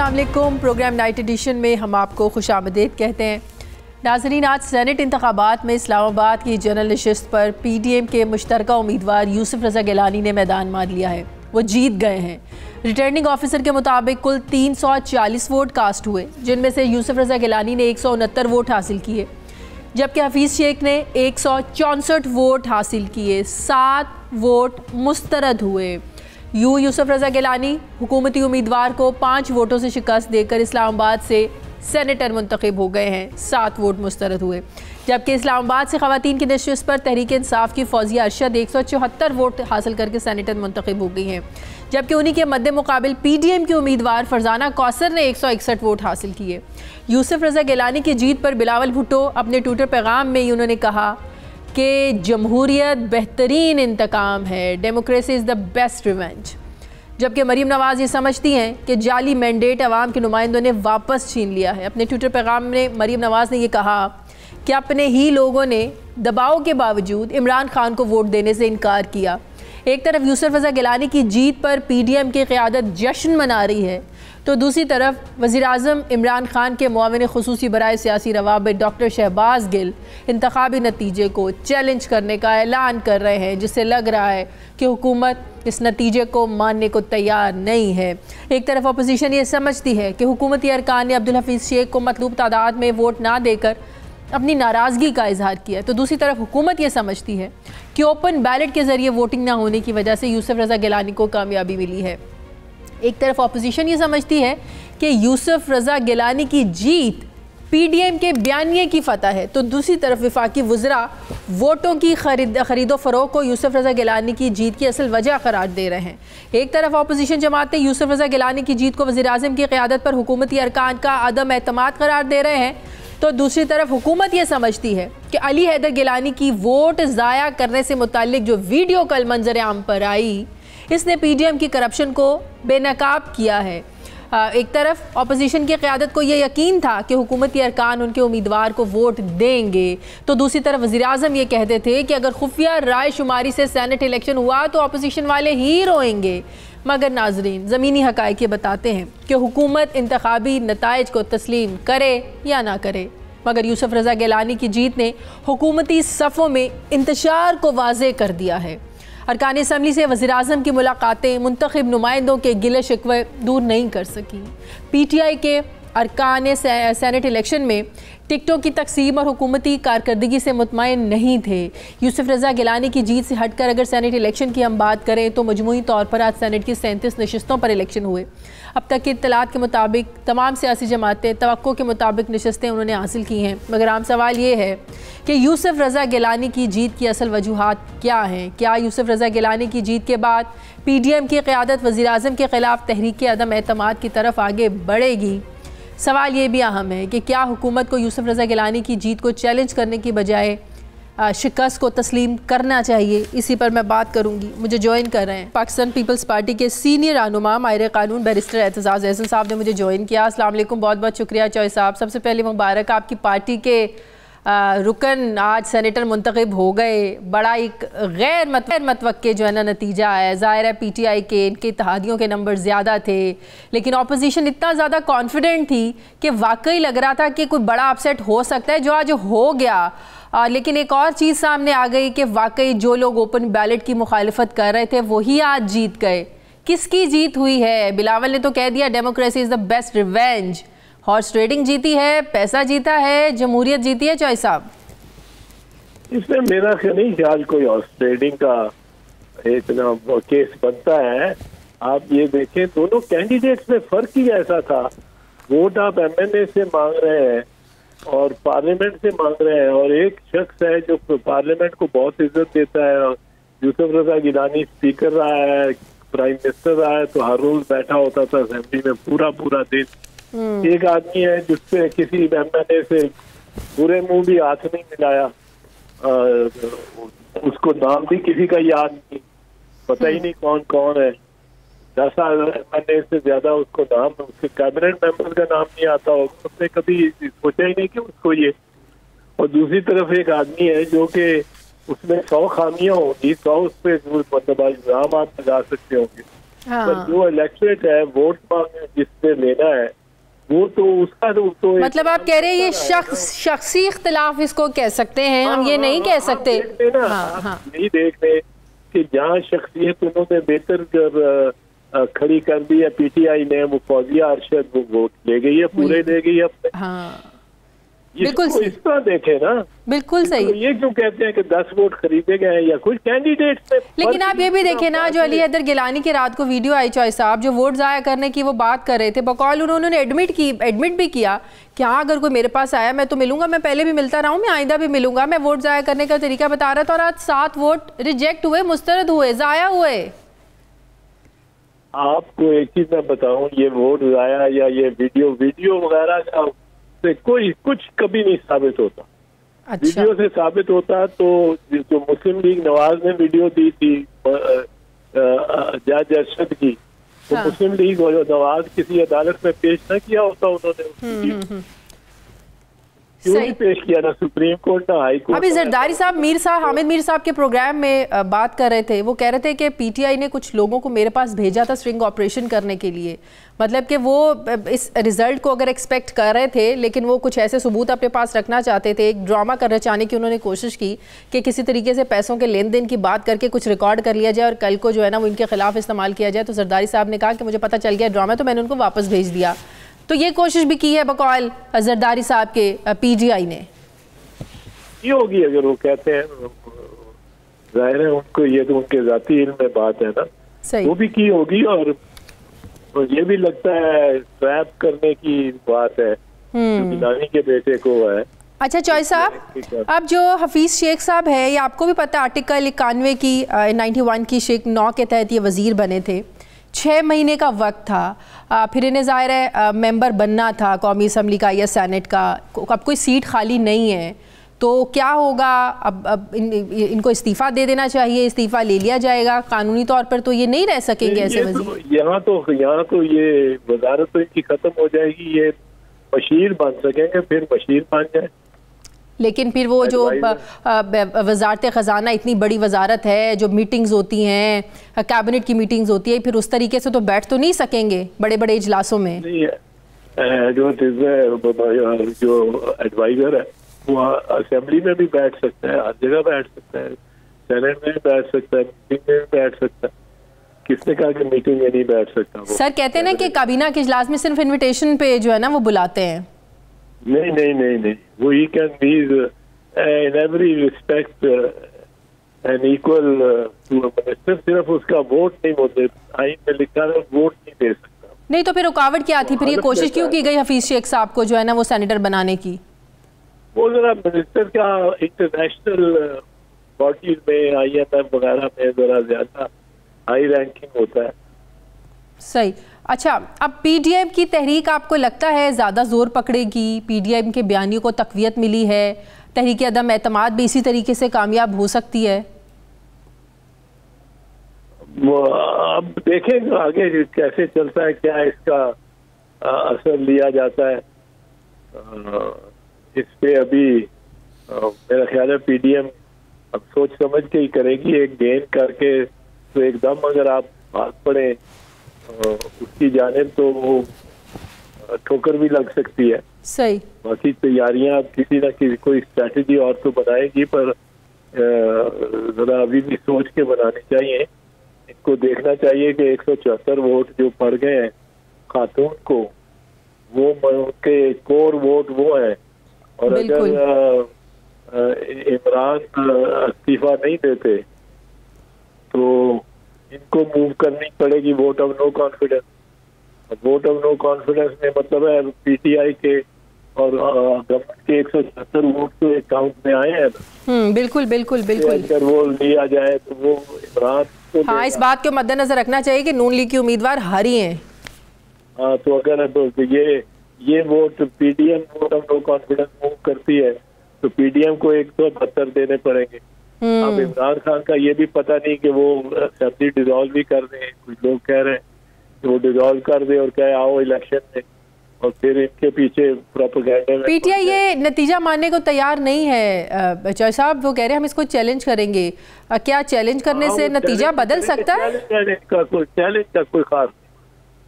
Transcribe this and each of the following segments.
अस्सलाम वालेकुम। Programme night addition में हम आपको खुशामदीद कहते हैं। नाज़रीन, आज सेनेट इंतखाबात में इस्लामाबाद की जनरल नशिस्त पर PDM के मुश्तरका उम्मीदवार यूसुफ रज़ा गिलानी ने मैदान मार लिया है। वो जीत गए हैं। रिटर्निंग ऑफिसर के मुताबिक कुल 340 वोट कास्ट हुए, जिनमें से यूसुफ रज़ा गिलानी ने 169 वोट हासिल किए, जबकि हफीज़ शेख ने 164 वोट हासिल किए। 7 वोट मुस्तरद हुए। यूसुफ रज़ा गिलानी हुकूमती उम्मीदवार को 5 वोटों से शिकस्त देकर इस्लामाबाद से सेनेटर मुंतखब हो गए हैं। 7 वोट मुस्तरद हुए, जबकि इस्लामाबाद से ख़वातीन की नशिस्त पर तहरीक इंसाफ की फौजिया अरशद 174 वोट हासिल करके सेनेटर मुंतखब हो गई हैं, जबकि उन्हीं के मद्दे मुकाबिल PDM की उम्मीदवार फरजाना कौसर ने 161 वोट हासिल किए। यूसुफ रज़ा गिलानी की जीत पर बिलावल भुट्टो अपने ट्विटर पैगाम में ही उन्होंने कहा कि जमहूरियत बेहतरीन इंतकाम है, democracy is the best revenge. जबकि मरीम नवाज़ ये समझती हैं कि जाली मैंडेट अवाम के नुमाइंदों ने वापस छीन लिया है। अपने ट्विटर पैगाम में मरीम नवाज़ ने यह कहा कि अपने ही लोगों ने दबाव के बावजूद इमरान खान को वोट देने से इनकार किया। एक तरफ यूसुफ रज़ा गिलानी की जीत पर PDM की क़यादत जश्न मना रही है, तो दूसरी तरफ वज़ीर-ए-आज़म इमरान खान के मुआविन ख़ुसूसी बराए सियासी रवाबित डॉक्टर शहबाज गिल इंतखाबी नतीजे को चैलेंज करने का ऐलान कर रहे हैं, जिससे लग रहा है कि हुकूमत इस नतीजे को मानने को तैयार नहीं है। एक तरफ अपोजिशन ये समझती है कि हुकूमती अरकान ने अब्दुल हफीज़ शेख को मतलूब तादाद में वोट ना देकर अपनी नाराज़गी का इजहार किया, तो दूसरी तरफ हुकूमत ये समझती है कि ओपन बैलेट के ज़रिए वोटिंग ना होने की वजह से यूसुफ रज़ा गिलानी को कामयाबी मिली है। एक तरफ अपोजिशन ये समझती है कि यूसुफ रज़ा गिलानी की जीत PDM के बयानिए की फ़तह है, तो दूसरी तरफ वफाकी वज़रा वोटों की खरीदो फ़रोख्त को यूसुफ रज़ा गिलानी की जीत की असल वजह करार दे रहे हैं। एक तरफ अपोजिशन जमातें यूसुफ रज़ा गिलानी की जीत को वज़ीर-ए-आज़म की क़यादत पर हुकूमती अरकान का अदम एतमाद करार दे रहे हैं, तो दूसरी तरफ हुकूमत ये समझती है कि अली हैदर गिलानी की वोट ज़ाया करने से मुताल्लिक जो वीडियो कल मंजर आम पर आई, इसने PDM की करप्शन को बेनकाब किया है। एक तरफ अपोजिशन की क़यादत को यह यकीन था कि हुकूमती अरकान उनके उम्मीदवार को वोट देंगे, तो दूसरी तरफ वज़ीर-ए-आज़म ये कहते थे कि अगर खुफिया राय शुमारी से सेनेट इलेक्शन हुआ तो अपोजिशन वाले ही रोएंगे। मगर नाजरीन, ज़मीनी हक़ाइक़ ये बताते हैं कि हुकूमत इंतखाबी नताइज को तस्लीम करे या ना करे, मगर यूसुफ रज़ा गिलानी की जीत ने हुकूमती सफ़ों में इंतशार को वाज़े कर दिया है। अरकान असम्बली से वज़ीर-ए-आज़म की मुलाकातें मुंतखब नुमाइंदों के गिले शिकवे दूर नहीं कर सकी। PTI के अरकान सेनेट इलेक्शन में टिकटों की तकसीम और हुकूमती कारकर्दगी से मुतमईन नहीं थे। यूसुफ रज़ा गिलानी की जीत से हटकर अगर सेनेट इलेक्शन की हम बात करें तो मजमूई तौर पर आज सेनेट की 37 नशिस्तों पर इलेक्शन हुए। अब तक की इत्तलात के मुताबिक तमाम सियासी जमातें तवक्को के मुताबिक नशिस्तें उन्होंने हासिल की हैं, मगर आम सवाल ये है कि यूसुफ रज़ा गिलानी की जीत की असल वजूहात क्या हैं? क्या यूसुफ रज़ा गिलानी की जीत के बाद PDM की क़यादत वज़ीर-ए-आज़म के ख़िलाफ़ तहरीक अदम एतमाद की तरफ आगे बढ़ेगी? सवाल ये भी अहम है कि क्या हुकूमत को यूसुफ रज़ा गिलानी की जीत को चैलेंज करने की बजाय शिकस्त को तस्लीम करना चाहिए? इसी पर मैं बात करूंगी। मुझे ज्वाइन कर रहे हैं पाकिस्तान पीपल्स पार्टी के सीनियर रहनुमा माहिर कानून बैरिस्टर एतजाज़ एहसन साहब ने मुझे ज्वाइन किया। अस्सलाम वालेकुम, बहुत बहुत शुक्रिया चौधरी साहब। सबसे पहले मुबारक, आपकी पार्टी के रुकन आज सेनेटर मुंतखब हो गए। बड़ा एक गैर मतवक्के जो है ना नतीजा है। ज़ाहिर है PTI के इनके इत्तेहादियों के नंबर ज़्यादा थे, लेकिन अपोजिशन इतना ज़्यादा कॉन्फिडेंट थी कि वाकई लग रहा था कि कोई बड़ा अपसेट हो सकता है, जो आज हो गया। लेकिन एक और चीज़ सामने आ गई कि वाकई जो लोग ओपन बैलेट की मुखालिफत कर रहे थे वही आज जीत गए। किसकी जीत हुई है? बिलावल ने तो कह दिया democracy is the best revenge. Horse trading जीती है, पैसा जीता है, जमहूरियत जीती है? चौधरी साहब, इसमें मेरा नहीं ख्याल कोई हॉर्स ट्रेडिंग का इतना केस बनता है। आप ये देखें, दोनों कैंडिडेट्स में फर्क ही ऐसा था। वोट आप MNA से मांग रहे हैं और पार्लियामेंट से मांग रहे हैं, और एक शख्स है जो पार्लियामेंट को बहुत इज्जत देता है। यूसुफ रज़ा गिलानी स्पीकर रहा है, प्राइम मिनिस्टर रहा है, तो हर रोज बैठा होता था असेंबली में पूरा दिन। एक आदमी है जिससे किसी MNA से पूरे मुंह भी हाथ नहीं मिलाया, उसको नाम भी किसी का याद नहीं, पता ही नहीं कौन कौन है। 10 MNA से ज्यादा उसको नाम, उसके कैबिनेट मेंबर का नाम नहीं आता होगा, उसने कभी सोचा ही नहीं कि उसको ये। और दूसरी तरफ एक आदमी है जो कि उसमें 100 खामियां होंगी, 100 उस पर मतलब इल्जाम आप लगा सकते होंगे, हाँ। पर जो इलेक्टोरेट है वोट मांग जिसने लेना है वो तो उसका तो मतलब आप कह रहे हैं ये शख्सी इख्तिलाफ इसको कह सकते हैं, हम ये नहीं कह सकते। आप नहीं देख रहे कि जहाँ शख्सियत उन्होंने बेहतर कर खड़ी कर दी है पीटीआई ने, वो फौजिया अरशद वो वोट ले गई है, पूरे ले गई है अपने। हाँ बिल्कुल इस तरह देखे ना, बिल्कुल सही। तो ये क्यों कहते हैं कि 10 वोट खरीदे गए हैं या कुछ कैंडिडेट से। लेकिन आप ये भी देखें ना, जो अली हैदर गिलानी की रात को वीडियो आई चॉइस साहब जो वोट जाया करने की वो बात कर रहे थे, बकौल उन्होंने एडमिट भी किया कि हाँ अगर कोई मेरे पास आया मैं तो मिलूंगा, मैं पहले भी मिलता रहा हूँ, मैं आइंदा भी मिलूंगा, मैं वोट जाया करने का तरीका बता रहा था। और आज 7 वोट रिजेक्ट हुए, मुस्तरद हुए, जाया हुए। आपको एक चीज मैं बताऊं, ये वोट जाया या ये वीडियो वगैरह का से कोई कुछ कभी नहीं साबित होता। अच्छा। वीडियो से साबित होता तो जो मुस्लिम लीग नवाज ने वीडियो दी थी जज अरशद की, तो हाँ। मुस्लिम लीग और नवाज किसी अदालत में पेश न किया होता उन्होंने। क्यों नहीं पेश किया, ना सुप्रीम कोर्ट ना हाई कोर्ट। अभी जरदारी साहब हामिद मीर साहब के प्रोग्राम में बात कर रहे थे, वो कह रहे थे कि पीटीआई ने कुछ लोगों को मेरे पास भेजा था स्ट्रिंग ऑपरेशन करने के लिए, मतलब कि वो इस रिजल्ट को अगर एक्सपेक्ट कर रहे थे लेकिन वो कुछ ऐसे सबूत अपने पास रखना चाहते थे, एक ड्रामा कर रचाने की उन्होंने कोशिश की कि किसी तरीके से पैसों के लेन देन की बात करके कुछ रिकॉर्ड कर लिया जाए और कल को जो है ना वो इनके खिलाफ इस्तेमाल किया जाए। तो जरदारी साहब ने कहा कि मुझे पता चल गया ड्रामा, तो मैंने उनको वापस भेज दिया। तो ये कोशिश भी की है बकौल जरदारी साहब के पीटीआई ने। ये होगी अगर वो कहते हैं, जाहिर है उनको ये तो उनके जाती इल्म में बात है ना, सही। वो भी की होगी। और ये भी लगता है ट्रैप करने की बात है जो गिलानी के बेटे को है। अच्छा चॉइस साहब, अब जो हफीज शेख साहब है, ये आपको भी पता है आर्टिकल 91 की 91 की शेख 9 के तहत ये वजीर बने थे, 6 महीने का वक्त था, फिर इन्हें ज़ाहिर है मेंबर बनना था कौमी असम्बली का या सेनेट का, अब कोई सीट खाली नहीं है, तो क्या होगा अब इनको इस्तीफ़ा दे देना चाहिए, इस्तीफ़ा ले लिया जाएगा, कानूनी तौर पर तो ये नहीं रह सकेंगे ऐसे वजीर। यहाँ तो ये वजारत तो इनकी ख़त्म हो जाएगी, ये मशीर बन सकेंगे, फिर मशीर बन जाए। लेकिन फिर वो जो वजारत ख़जाना इतनी बड़ी वजारत है, जो मीटिंग्स होती हैं, कैबिनेट की मीटिंग्स होती है, फिर उस तरीके से तो बैठ तो नहीं सकेंगे बड़े बड़े इजलासों में। नहीं, जो एडवाइजर है वो असेंबली में भी बैठ सकता है, हर जगह बैठ सकता है, सेनेट में भी बैठ सकता है, मीटिंग में भी बैठ सकता है। किसने कहा कि मीटिंग में नहीं बैठ सकता? सर कहते हैं ना कि काबीना के इजलास में सिर्फ इन्विटेशन पे जो है ना वो बुलाते हैं। नहीं नहीं नहीं नहीं, वो ही can be in every respect and equal to a minister, सिर्फ उसका वोट नहीं होते, आइन में लिखा है वोट नहीं दे सकता। नहीं तो फिर रुकावट क्या थी, फिर ये कोशिश क्यों की गई हफीज शेख साहब को जो है ना वो सेनेटर बनाने की? वो जरा मिनिस्टर का इंटरनेशनल बॉडीज में IMF वगैरह में जरा ज्यादा हाई रैंकिंग होता है। सही। अच्छा, अब पीडीएम की तहरीक आपको लगता है ज़्यादा ज़ोर पकड़ेगी? पीडीएम के बयानियों को तक़वियत मिली है, तहरीक अदम एतमाद भी इसी तरीके से कामयाब हो सकती है? वो अब देखें आगे कैसे चलता है, क्या इसका असर लिया जाता है। इस पे अभी मेरा ख्याल है पीडीएम अब सोच समझ के ही करेगी, एक गेन करके तो एकदम अगर आप भाग पड़े उसकी जानिब तो वो ठोकर भी लग सकती है। सही। बाकी तैयारियां किसी ना किसी कोई स्ट्रैटेजी और तो बनाएगी, पर जरा अभी भी सोच के बनानी चाहिए। इनको देखना चाहिए कि 174 वोट जो पड़ गए हैं खातून को, वो उनके कोर वोट वो है, और अगर इमरान इस्तीफा नहीं देते तो इनको मूव करनी पड़ेगी vote of no confidence. Vote of no confidence में मतलब है पीटीआई के और गवर्नमेंट के 176 वोट तो अकाउंट में आए हैं। बिल्कुल बिल्कुल बिल्कुल। अगर वो लिया जाए तो वो इमरान को, हाँ, इस बात को मद्देनजर रखना चाहिए कि नून लीग की उम्मीदवार हारी हैं। हाँ, तो अगर ये vote PDM vote of no confidence move करती है तो पीडीएम को 172 देने पड़ेंगे। अब इमरान खान का ये भी पता नहीं कि वो असेंबली डिसॉल्व भी कर दें। कुछ लोग कह रहे हैं कि वो डिसॉल्व कर दे और कहे आओ इलेक्शन में, और फिर इनके पीछे प्रोपेगेंडा में। पीटीआई ये नतीजा मानने को तैयार नहीं है जय साहब, वो कह रहे हैं हम इसको चैलेंज करेंगे। क्या चैलेंज करने से नतीजा बदल सकता है? चैलेंज का कोई खास,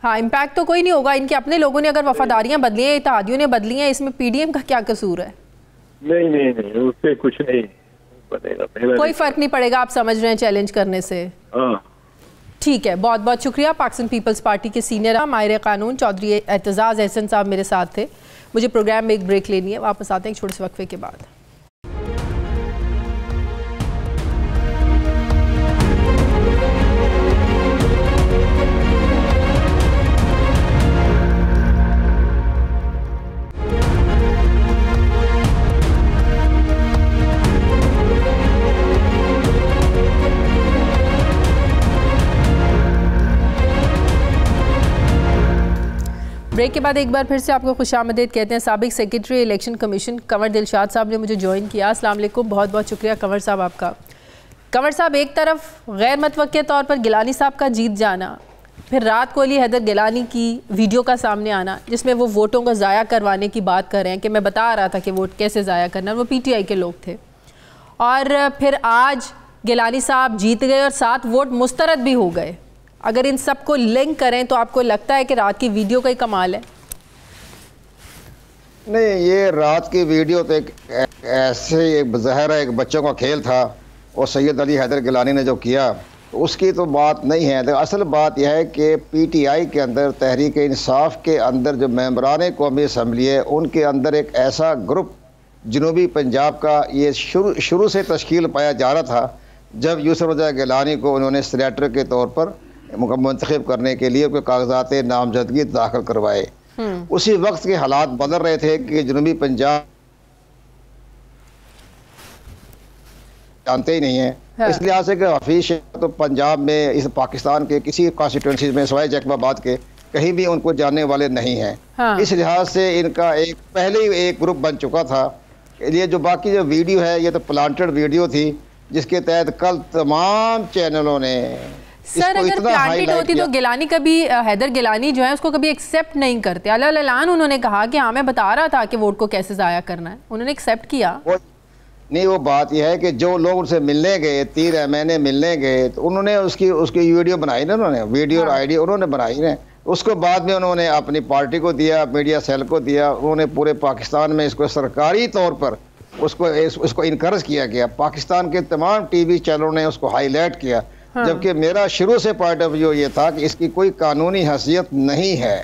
हाँ, इम्पैक्ट तो कोई नहीं होगा। इनके अपने लोगों ने अगर वफादारियां बदली हैं, इत्तेहादियों ने बदली हैं, इसमें पीडीएम का क्या कसूर है? नहीं, उससे कुछ नहीं बनेगा, कोई फर्क नहीं पड़ेगा, आप समझ रहे हैं चैलेंज करने से? हाँ ठीक है, बहुत बहुत शुक्रिया। पाकिस्तान पीपल्स पार्टी के सीनियर माहिर कानून चौधरी एतजाज़ एहसन साहब मेरे साथ थे। मुझे प्रोग्राम में एक ब्रेक लेनी है, वापस आते हैं एक छोटे से वक्फे के बाद। ब्रेक के बाद एक बार फिर से आपको खुशामदीद कहते हैं। साबिक secretary election commission Kanwar Dilshad साहब ने मुझे ज्वाइन किया। अस्सलाम वालेकुम, बहुत बहुत शुक्रिया कंवर साहब आपका। कंवर साहब, एक तरफ गैर मुतवक्के तौर पर गिलानी साहब का जीत जाना, फिर रात को अली हैदर गिलानी की वीडियो का सामने आना जिसमें वो वोटों को ज़ाया करवाने की बात कर रहे हैं कि मैं बता रहा था कि वोट कैसे ज़ाया करना, वो पीटीआई के लोग थे। और फिर आज गिलानी साहब जीत गए और 7 वोट मुस्तरद भी हो गए। अगर इन सब को लिंक करें तो आपको लगता है कि रात की वीडियो का ही कमाल है? नहीं, ये रात की वीडियो तो एक ऐसे एक ज़ाहिर एक बच्चों का खेल था और सैयद अली हैदर गिलानी ने जो किया उसकी तो बात नहीं है। तो असल बात यह है कि पीटीआई के अंदर, तहरीक इंसाफ के अंदर जो मेंबरान कौमी असम्बली है, उनके अंदर एक ऐसा ग्रुप जनूबी पंजाब का ये शुरू से तश्कील पाया जा रहा था जब यूसुफ रज़ा गिलानी को उन्होंने सेनेटर के तौर पर मुंतखब करने के लिए कोई कागजात नामजदगी दाखिल करवाए। उसी वक्त के हालात बदल रहे थे कि जनूबी पंजाब जानते ही नहीं है। हाँ। इस लिहाज से कि हफीज शेख तो पंजाब में, इस पाकिस्तान के किसी कॉन्स्टिट्यूंसी में सवाए जैकबाबाद के कहीं भी उनको जानने वाले नहीं हैं। हाँ। इस लिहाज से इनका एक पहले ही एक ग्रुप बन चुका था। ये जो बाकी जो वीडियो है ये तो प्लांटेड वीडियो थी जिसके तहत कल तमाम चैनलों ने सर अगर प्लांटेड होती तो गिलानी कभी, हैदर गिलानी जो है उसको कभी एक्सेप्ट नहीं करते। अल-ऐलान उन्होंने कहा कि हाँ मैं बता रहा था कि वोट को कैसे ज़ाया करना है, उन्होंने एक्सेप्ट किया। नहीं, वो बात यह है कि जो लोग उनसे मिलने गए, 3 महीने मिलने गए, तो उन्होंने उसकी वीडियो बनाई ना, उन्होंने वीडियो और आईडी उन्होंने बनाई ना। उसको बाद में उन्होंने अपनी पार्टी को दिया, मीडिया सेल को दिया। उन्होंने पूरे पाकिस्तान में इसको सरकारी तौर पर उसको इनकरेज किया गया। पाकिस्तान के तमाम टीवी चैनलों ने उसको हाईलाइट किया। हाँ। जबकि मेरा शुरू से पॉइंट ऑफ व्यू ये था कि इसकी कोई कानूनी हैसियत नहीं है।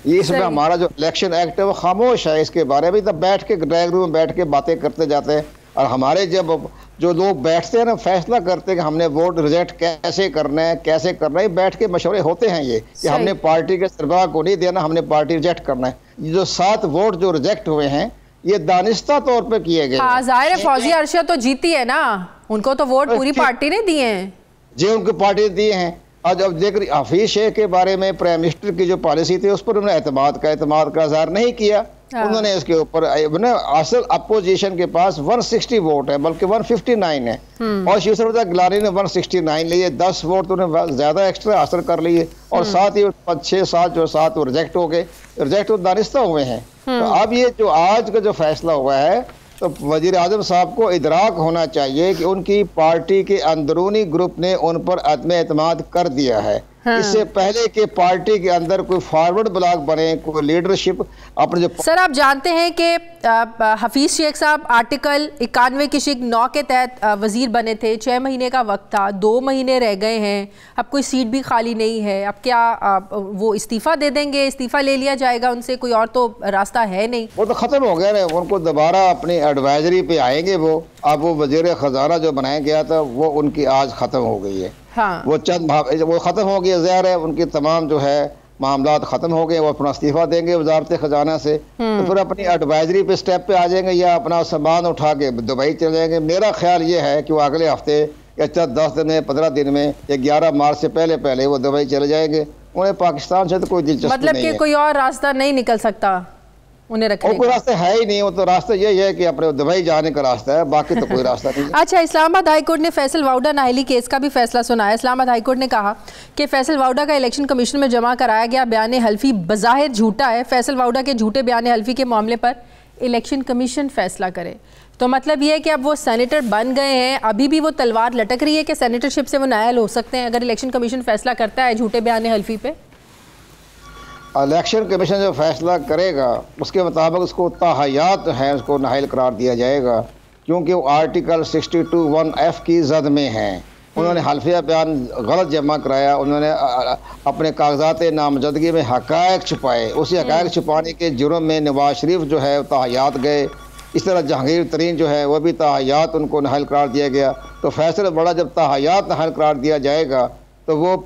ये इसमें हमारा जो इलेक्शन एक्ट है वो खामोश है इसके बारे में। तब बैठ के ड्राइंग रूम में बैठ के बातें करते जाते हैं और हमारे जब जो लोग बैठते हैं ना, फैसला करते हैं कि हमने वोट रिजेक्ट कैसे करना है, कैसे करना है, बैठ के मशवरे होते हैं ये कि हमने पार्टी के सरबराह को नहीं देना, हमने पार्टी रिजेक्ट करना है। ये जो 7 वोट जो रिजेक्ट हुए हैं ये दानिस्ता तौर पे किए गए। हाँ, ज़ाहिर है फौजिया अरशद तो जीती है ना, उनको तो वोट पूरी पार्टी ने दिए हैं जी, उनकी पार्टी दिए हैं। और जब देख हफीज शेख के बारे में प्राइम मिनिस्टर की जो पॉलिसी थी उस पर उन्होंने एतमाद का इज़हार नहीं किया। उन्होंने इसके ऊपर असल अपोजिशन के पास 160 वोट है, बल्कि 159 है और यूसुफ रज़ा गिलानी ने 169 लिए। 10 वोट तो उन्होंने ज्यादा एक्स्ट्रा हासिल कर लिए और साथ ही 6-7 वो रिजेक्ट हो गए, रिजेक्ट तो दानिस्ता हुए हैं। तो अब ये जो आज का जो फैसला हुआ है तो वजीर आज़म साहब को इदराक होना चाहिए कि उनकी पार्टी के अंदरूनी ग्रुप ने उन पर अदम एतमाद कर दिया है। हाँ। इससे पहले कि पार्टी के अंदर कोई फॉरवर्ड ब्लॉक बने, कोई लीडरशिप अपने जो। सर आप जानते हैं कि हफीज शेख साहब आर्टिकल 91 की शिक 9 के तहत वजीर बने थे। 6 महीने का वक्त था, 2 महीने रह गए हैं, अब कोई सीट भी खाली नहीं है। अब क्या वो इस्तीफा दे देंगे, इस्तीफा ले लिया जाएगा उनसे? कोई और तो रास्ता है नहीं, वो तो खत्म हो गया ना। उनको दोबारा अपनी एडवाइजरी पे आएंगे वो। अब वो वजीर खजाना जो बनाया गया था वो उनकी आज खत्म हो गई है। हाँ। वो वो ख़त्म हो गया, ज़ाहिर है उनकी तमाम जो है मामलात ख़त्म हो गए। वो अपना इस्तीफ़ा देंगे वजारत ख़जाना से, तो फिर अपनी एडवाइजरी पे स्टेप पे आ जाएंगे या अपना सामान उठा के दुबई चले जाएंगे। मेरा ख्याल ये है कि वो अगले हफ्ते या 10 दिन में, 15 दिन में या 11 मार्च से पहले वो दुबई चले जाएंगे। उन्हें पाकिस्तान से तो कोई दिलचस्पी नहीं है। मतलब कि कोई और रास्ता नहीं निकल सकता? उन्हें रखने कोई रास्ता है ही नहीं, वो तो रास्ता यही है कि अपने दुबई जाने का रास्ता है, बाकी तो कोई रास्ता नहीं है। अच्छा, इस्लामाबाद हाईकोर्ट ने फैसल वाउडा नाहली केस का भी फैसला सुनाया। इस्लामाबाद हाईकोर्ट ने कहा कि फैसल वाउडा का इलेक्शन कमीशन में जमा कराया गया बयान हल्फी बज़ाहिर झूठा है। फैसल वाउडा के झूठे बयान हल्फी के मामले पर इलेक्शन कमीशन फैसला करे। तो मतलब ये है कि अब वो सेनेटर बन गए हैं, अभी भी वो तलवार लटक रही है कि सेनेटरशिप से वो नायल हो सकते हैं अगर इलेक्शन कमीशन फैसला करता है झूठे बयान हल्फी पे। इलेक्शन कमीशन जो फैसला करेगा उसके मुताबिक उसको ताहयात है, उसको नाहिल करार दिया जाएगा, क्योंकि वो आर्टिकल 62(1)(f की जद में हैं। उन्होंने हल्फिया बयान गलत जमा कराया, उन्होंने अपने कागजात नामजदगी में हक़ाइक़ छुपाए, उसी हक़ाइक़ छुपाने के जुर्म में नवाज शरीफ जो है ताहयात गए। इस तरह जहांगीर तरीन जो है वो भी ताहयात उनको नाहिल करार दिया गया। तो फैसल बड़ा जब ताहयात नाहिल करार दिया जाएगा तो वो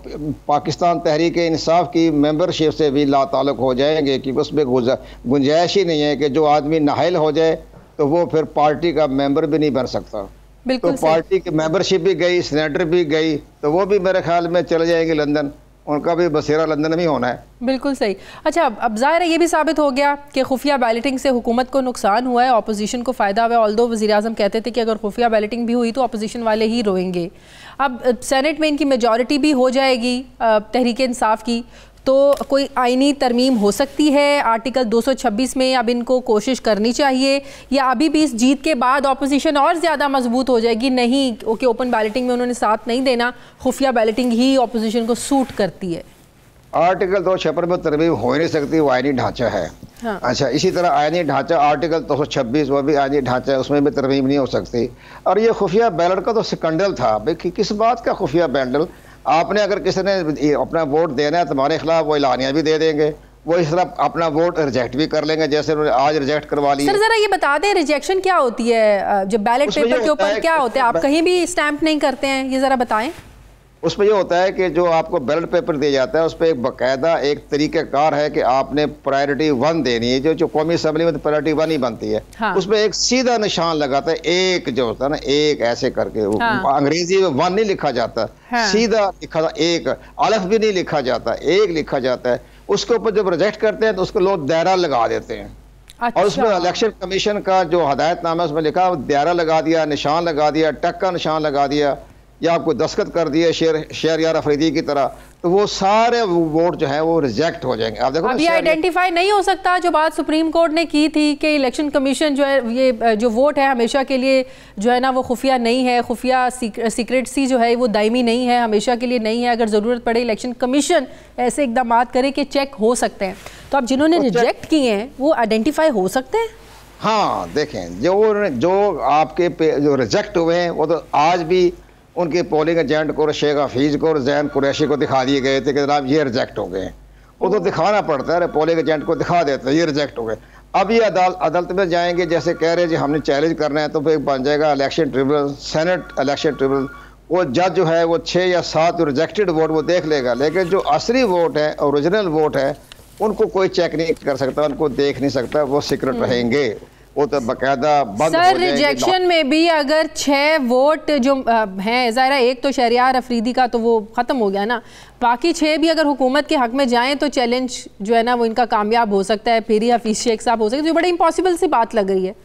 पाकिस्तान तहरीक इंसाफ की मेंबरशिप से भी लाताल्लुक़ हो जाएंगे, क्योंकि उसमें गुंजाइश ही नहीं है कि जो आदमी नाहिल हो जाए तो वो फिर पार्टी का मेंबर भी नहीं बन सकता। तो पार्टी की मेंबरशिप भी गई, सेनेटर भी गई, तो वो भी मेरे ख्याल में चले जाएंगे लंदन, उनका भी बसेरा लंदन में होना है। बिल्कुल सही। अच्छा, अब ज़ाहिर है ये भी साबित हो गया कि खुफिया बैलेटिंग से हुकूमत को नुकसान हुआ है, अपोजिशन को फ़ायदा हुआ है। ऑल्दो वज़ीर आज़म कहते थे कि अगर खुफिया बैलेटिंग भी हुई तो अपोजिशन वाले ही रोएंगे। अब सेनेट में इनकी मेजॉरिटी भी हो जाएगी तहरीक इंसाफ की, तो कोई आईनी तरमीम हो सकती है आर्टिकल 226 में। अब इनको कोशिश करनी चाहिए या अभी भी इस जीत के बाद अपोजिशन और ज़्यादा मजबूत हो जाएगी? नहीं, ओके, ओपन बैलेटिंग में उन्होंने साथ नहीं देना, खुफिया बैलेटिंग ही अपोजिशन को सूट करती है। आर्टिकल 256 में तरमीम हो ही नहीं सकती, वो आईनी ढांचा है। हाँ। अच्छा, इसी तरह आईनी ढांचा आर्टिकल 226 वो भी आईनी ढांचा है, उसमें भी तरमीम नहीं हो सकती। और ये खुफिया बैलेट का तो स्कैंडल था भाई, किस बात का खुफिया बैलेट? आपने अगर किसी ने अपना वोट देना है तुम्हारे खिलाफ, वो एलानिया भी दे देंगे, वो इस तरह अपना वोट रिजेक्ट भी कर लेंगे, जैसे उन्होंने आज रिजेक्ट करवा लिया। सर जरा ये बता दें रिजेक्शन क्या होती है, जब बैलेट पेपर के ऊपर क्या होता है? आप कहीं भी स्टैंप नहीं करते हैं, ये जरा बताएं। उसमें ये होता है कि जो आपको बैलेट पेपर दिया जाता है उस पर एक बाकायदा एक तरीक़ाकार है कि आपने प्रायोरिटी 1 देनी है, जो कौमी असम्बली में तो प्रायोरिटी 1 ही बनती है। हाँ। उसमें एक सीधा निशान लगाता है, एक जो होता है ना, एक ऐसे करके। हाँ। अंग्रेजी में 1 नहीं लिखा जाता। हाँ। सीधा लिखा था, एक अलफ भी नहीं लिखा जाता, एक लिखा जाता है। उसके ऊपर जब रिजेक्ट करते हैं तो उसको लोग दायरा लगा देते हैं। अच्छा। और उसमें इलेक्शन कमीशन का जो हदायतनामा उसमें लिखा, दायरा लगा दिया, निशान लगा दिया, टक का निशान लगा दिया, या आपको दस्तखत कर दिए शेर यार अफरीदी की तरह, तो वो सारे वोट जो है वो रिजेक्ट हो जाएंगे। आप देखो, ये आइडेंटिफाई नहीं हो सकता। जो बात सुप्रीम कोर्ट ने की थी कि इलेक्शन कमीशन जो है, ये जो वोट है हमेशा के लिए जो है ना वो खुफिया नहीं है, खुफिया सीक्रेटसी जो है वो दायमी नहीं है, हमेशा के लिए नहीं है। अगर ज़रूरत पड़े इलेक्शन कमीशन ऐसे इकदाम करे कि चेक हो सकते हैं। तो अब जिन्होंने रिजेक्ट किए हैं वो आइडेंटिफाई हो सकते हैं। हाँ, देखें, जो आपके जो रिजेक्ट हुए हैं वो तो आज भी उनके पोलिंग एजेंट को, शेख हफीज़ को और जैन कुरैशी को दिखा दिए गए थे कि जनाब ये रिजेक्ट हो गए। वो तो दिखाना पड़ता है, पोलिंग एजेंट को दिखा देते हैं ये रिजेक्ट हो गए। अब ये अदालत में जाएंगे, जैसे कह रहे हैं जी हमने चैलेंज करना है, तो फिर बन जाएगा election tribunal, senate election tribunal. वो जज जो है वो 6 या 7 रिजेक्टेड वोट वो देख लेगा, लेकिन जो असली वोट है, ओरिजिनल वोट है, उनको कोई चेक नहीं कर सकता, उनको देख नहीं सकता, वो सीक्रेट रहेंगे, वो तो बकायदा बंद हो जाएंगे। सर रिजेक्शन में भी अगर 6 वोट जो हैं, ज़ाहिर है एक तो शहरियार अफरीदी का तो वो ख़त्म हो गया ना, बाकी 6 भी अगर हुकूमत के हक में जाएं तो चैलेंज जो है ना वो इनका कामयाब हो सकता है, फिर ही हफीज़ शेख साहब हो सकते हैं, जो बड़ी इम्पॉसिबल सी बात लग रही है।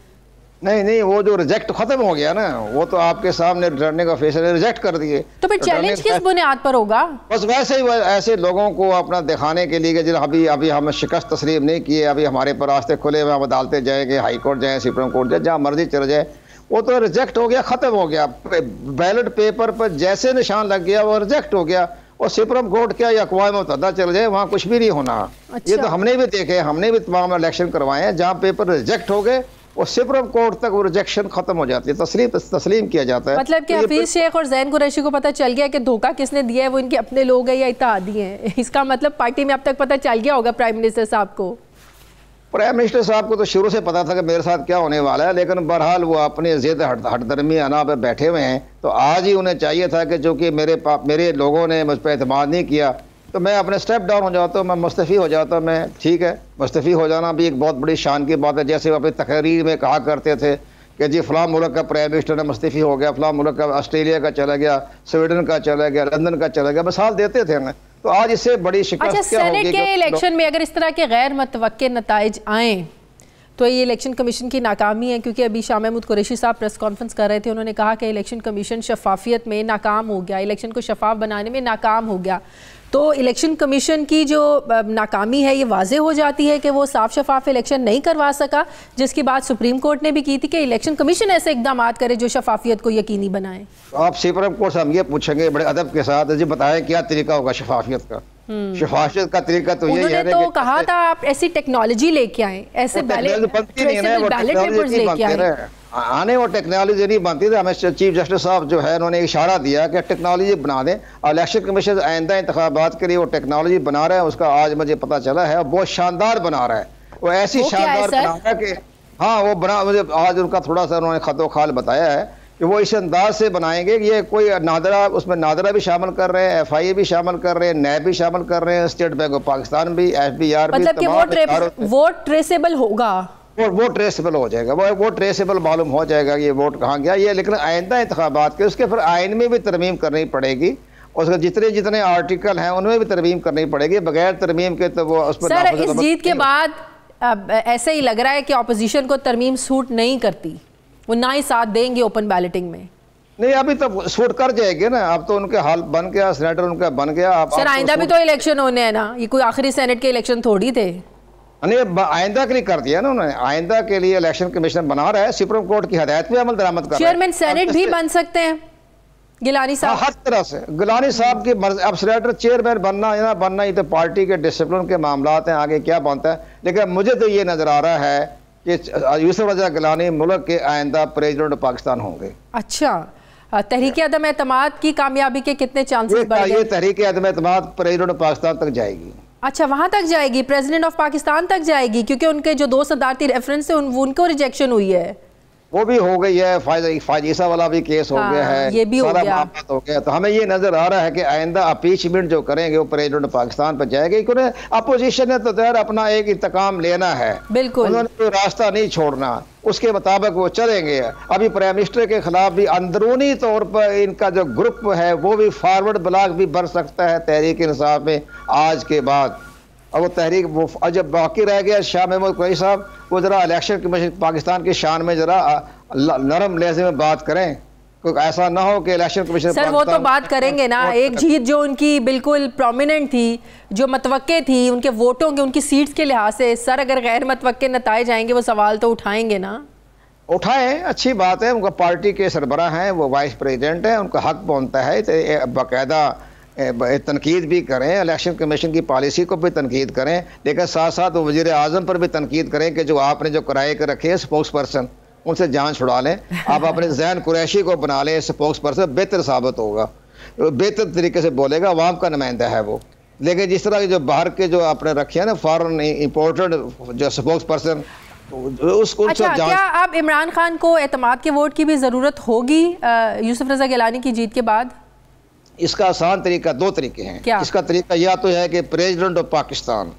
नहीं, वो जो रिजेक्ट खत्म हो गया ना, वो तो आपके सामने रिटर्निंग ऑफिसर ने रिजेक्ट कर दिए। तो फिर चैलेंज किस बुनियाद पर होगा? बस वैसे ही ऐसे लोगों को अपना दिखाने के लिए कि अभी हम शिकस्त तस्लीम नहीं किए, अभी हमारे पर रास्ते खुले हुए, हम अदालतें जाएंगे, हाई कोर्ट जाए, सुप्रीम कोर्ट जाए, जहाँ मर्जी चले जाए, वो तो रिजेक्ट हो गया, खत्म हो गया। बैलेट पेपर पर जैसे निशान लग गया वो रिजेक्ट हो गया, और सुप्रीम कोर्ट क्या या अक़वाम मुत्तहिदा चल जाए, वहाँ कुछ भी नहीं होना। अच्छा। ये तो हमने भी देखे, हमने भी तमाम इलेक्शन करवाए हैं जहाँ पेपर रिजेक्ट हो गए और सुप्रीम कोर्ट तक वो रिजेक्शन खत्म हो जाती है, तस्लीम किया जाता है। मतलब कि हफीज शेख और जैन कुरैशी को पता चल गया कि धोखा किसने दिया है, वो इनके अपने लोग हैं या इत्तेहादी हैं। इसका मतलब पार्टी में अब तक पता चल गया होगा प्राइम मिनिस्टर साहब को। प्राइम मिनिस्टर साहब को तो शुरू से पता था कि मेरे साथ क्या होने वाला है, लेकिन बहरहाल वो अपने ज़िद हटदर्मी अना पर बैठे हुए हैं। तो आज ही उन्हें चाहिए था कि जो कि मेरे लोगों ने मुझ पर एतमाद नहीं किया, तो मैं अपने स्टेप डाउन हो जाता हूँ, मैं मुस्तफ़ी हो जाता हूँ। मैं ठीक है, मुस्तफ़ी हो जाना भी एक बहुत बड़ी शान की बात है। जैसे वो अपनी तकरीर में कहा करते थे कि जी फ़लाँ मुल्क का प्राइम मिनिस्टर ने मुस्तफ़ी हो गया, फ़लाँ मुल्क का ऑस्ट्रेलिया का चला गया, स्वीडन का चला गया, लंदन का चला गया, मिसाल देते थे हमें। तो आज इससे बड़ी शिकस्त क्या होगी? सेनेट के इलेक्शन में अगर इस तरह के गैर मुतवक्के नताइज आएँ तो ये इलेक्शन कमीशन की नाकामी है, क्योंकि अभी शाह महमूद कुरैशी साहब प्रेस कॉन्फ्रेंस कर रहे थे, उन्होंने कहा कि इलेक्शन कमीशन शफाफियत में नाकाम हो गया, इलेक्शन को शफाफ बनाने में नाकाम हो गया। तो इलेक्शन कमीशन की जो नाकामी है ये वाज़े हो जाती है कि वो साफ शफाफ इलेक्शन नहीं करवा सका, जिसकी बात सुप्रीम कोर्ट ने भी की थी कि इलेक्शन कमीशन ऐसे इकदाम करे जो शफाफियत को यकीनी बनाए। आप सुप्रीम कोर्ट से हम ये पूछेंगे बड़े अदब के साथ, जी बताएं क्या तरीका होगा शफाफियत का? शफाफियत का तरीका तो यही है तो कहा था आप ऐसी टेक्नोलॉजी लेके आए, ऐसे बैलेट पेपर्स लेके आए। आने वो टेक्नोलॉजी नहीं बनती थी। हमें चीफ जस्टिस साहब जो है उन्होंने इशारा दिया कि टेक्नोलॉजी बना दें, और इलेक्शन कमीशन आइंदा इंतखाबात के लिए वो टेक्नोलॉजी बना रहा है। उसका आज मुझे पता चला है, बहुत शानदार बना रहा है। वो ऐसी शानदार बना रहा है कि हाँ वो बना, मुझे आज उनका थोड़ा सा उन्होंने खतो खाल बताया है कि वो इस अंदाज से बनाएंगे कि ये कोई नादरा, उसमें नादरा भी शामिल कर रहे हैं, FIA भी शामिल कर रहे हैं, नैब भी शामिल कर रहे हैं, स्टेट बैंक ऑफ पाकिस्तान भी, FBR भी, मतलब कि वोट ट्रेसेबल होगा, वो ट्रेसेबल हो जाएगा, वो ट्रेसेबल मालूम हो जाएगा ये वोट कहाँ गया ये। लेकिन आइंदा इंतखाबात के उसके फिर आइन में भी तरमीम करनी पड़ेगी, उसके जितने आर्टिकल हैं उनमें भी तरमीम करनी पड़ेगी। बगैर तरमीम के तो वो उस पर सर इस जीत के बाद अब ऐसे ही लग रहा है कि ऑपोजिशन को तरमीम सूट नहीं करती, वो ना ही साथ देंगे ओपन बैलेटिंग में। नहीं अभी तो सूट कर जाएगी ना, अब तो उनके हाल बन गया, सेनेटर उनका बन गया। सर आइंदा भी तो इलेक्शन होने हैं ना, ये कोई आखिरी सेनेट के इलेक्शन थोड़ी थे। नहीं आइंदा के लिए कर दिया ना उन्होंने, आइंदा के लिए इलेक्शन कमीशन बना रहा है, सुप्रीम कोर्ट की हदायत पे अमल दरामद कर रहा है। चेयरमैन सेनेट भी बन सकते हैं गिलानी साहब, हर तरह से गिलानी साहब की अब सेनेटर चेयरमैन बनना या ना बनना ये तो पार्टी के डिसिप्लिन के मामलात हैं, आगे क्या बनता है। लेकिन मुझे तो ये नजर आ रहा है कि यूसुफ रजा गिलानी मुल्क के आइंदा प्रेसिडेंट पाकिस्तान होंगे। अच्छा, तहरीक अदम एतमाद की कामयाबी के कितने चांसेस बढ़ गए? ये तहरीक अदम एतमाद प्रेसिडेंट पाकिस्तान तक जाएगी। अच्छा वहां तक जाएगी, प्रेसिडेंट ऑफ पाकिस्तान तक जाएगी, क्योंकि उनके जो 2 सदारती रेफरेंस है उनको रिजेक्शन हुई है। वो भी हो गई है, फायजीसा वाला भी केस हो गया है, ये भी हो गया। हो गया। तो हमें ये नजर आ रहा है कि आइंदा अपीचमेंट जो करेंगे वो प्रेसिडेंट पाकिस्तान पर जाएगी, क्योंकि अपोजिशन ने तो यार अपना एक इंतकाम लेना है, बिल्कुल उन्होंने कोई रास्ता नहीं छोड़ना, उसके मुताबिक वो चलेंगे। अभी प्राइम मिनिस्टर के खिलाफ भी अंदरूनी तौर पर इनका जो ग्रुप है वो भी फॉरवर्ड ब्लॉक भी बन सकता है तहरीक इंसाफ में आज के बाद। और वो तहरीक वो जब बाकी रह गया शाह महमूद कुरैशी साहब, वो जरा इलेक्शन कमीशन पाकिस्तान की शान में जरा नरम लहजे में बात करें, कोई ऐसा ना हो कि इलेक्शन कमीशन सर वो तो बात करेंगे ना, एक जीत जो उनकी बिल्कुल प्रोमिनेंट थी, जो मतवक्के थी उनके वोटों के, उनकी सीट्स के लिहाज से, सर अगर गैर मतवक्के नताए जाएंगे वो सवाल तो उठाएंगे ना। उठाएं, अच्छी बात है, उनका पार्टी के सरबराह हैं, वो वाइस प्रेसिडेंट हैं, उनका हक बनता है बाकायदा तनकीद भी करें, इलेक्शन कमीशन की पॉलिसी को भी तनकीद करें, लेकिन साथ साथ वो वज़ीर आज़म पर भी तनकीद करें कि जो आपने जो किराए के रखे हैं स्पोक्स पर्सन, उनसे जान छुड़ा लें। आप अपने ज़ैन कुरैशी को बना लें स्पोक्स पर्सन, बेहतर साबित होगा, बेहतर तरीके से बोलेगा, अवाम का नुमाइंदा है वो। लेकिन जिस तरह के जो बाहर के जो आपने रखे हैं ना फॉरेन इम्पोर्टेड जो स्पोक्स पर्सन, अच्छा क्या अब इमरान खान को एतमाद के वोट की भी ज़रूरत होगी यूसुफ रज़ा गिलानी की जीत के बाद? इसका आसान तरीका, 2 तरीके हैं। क्या? इसका तरीका या तो है कि प्रेसिडेंट ऑफ पाकिस्तान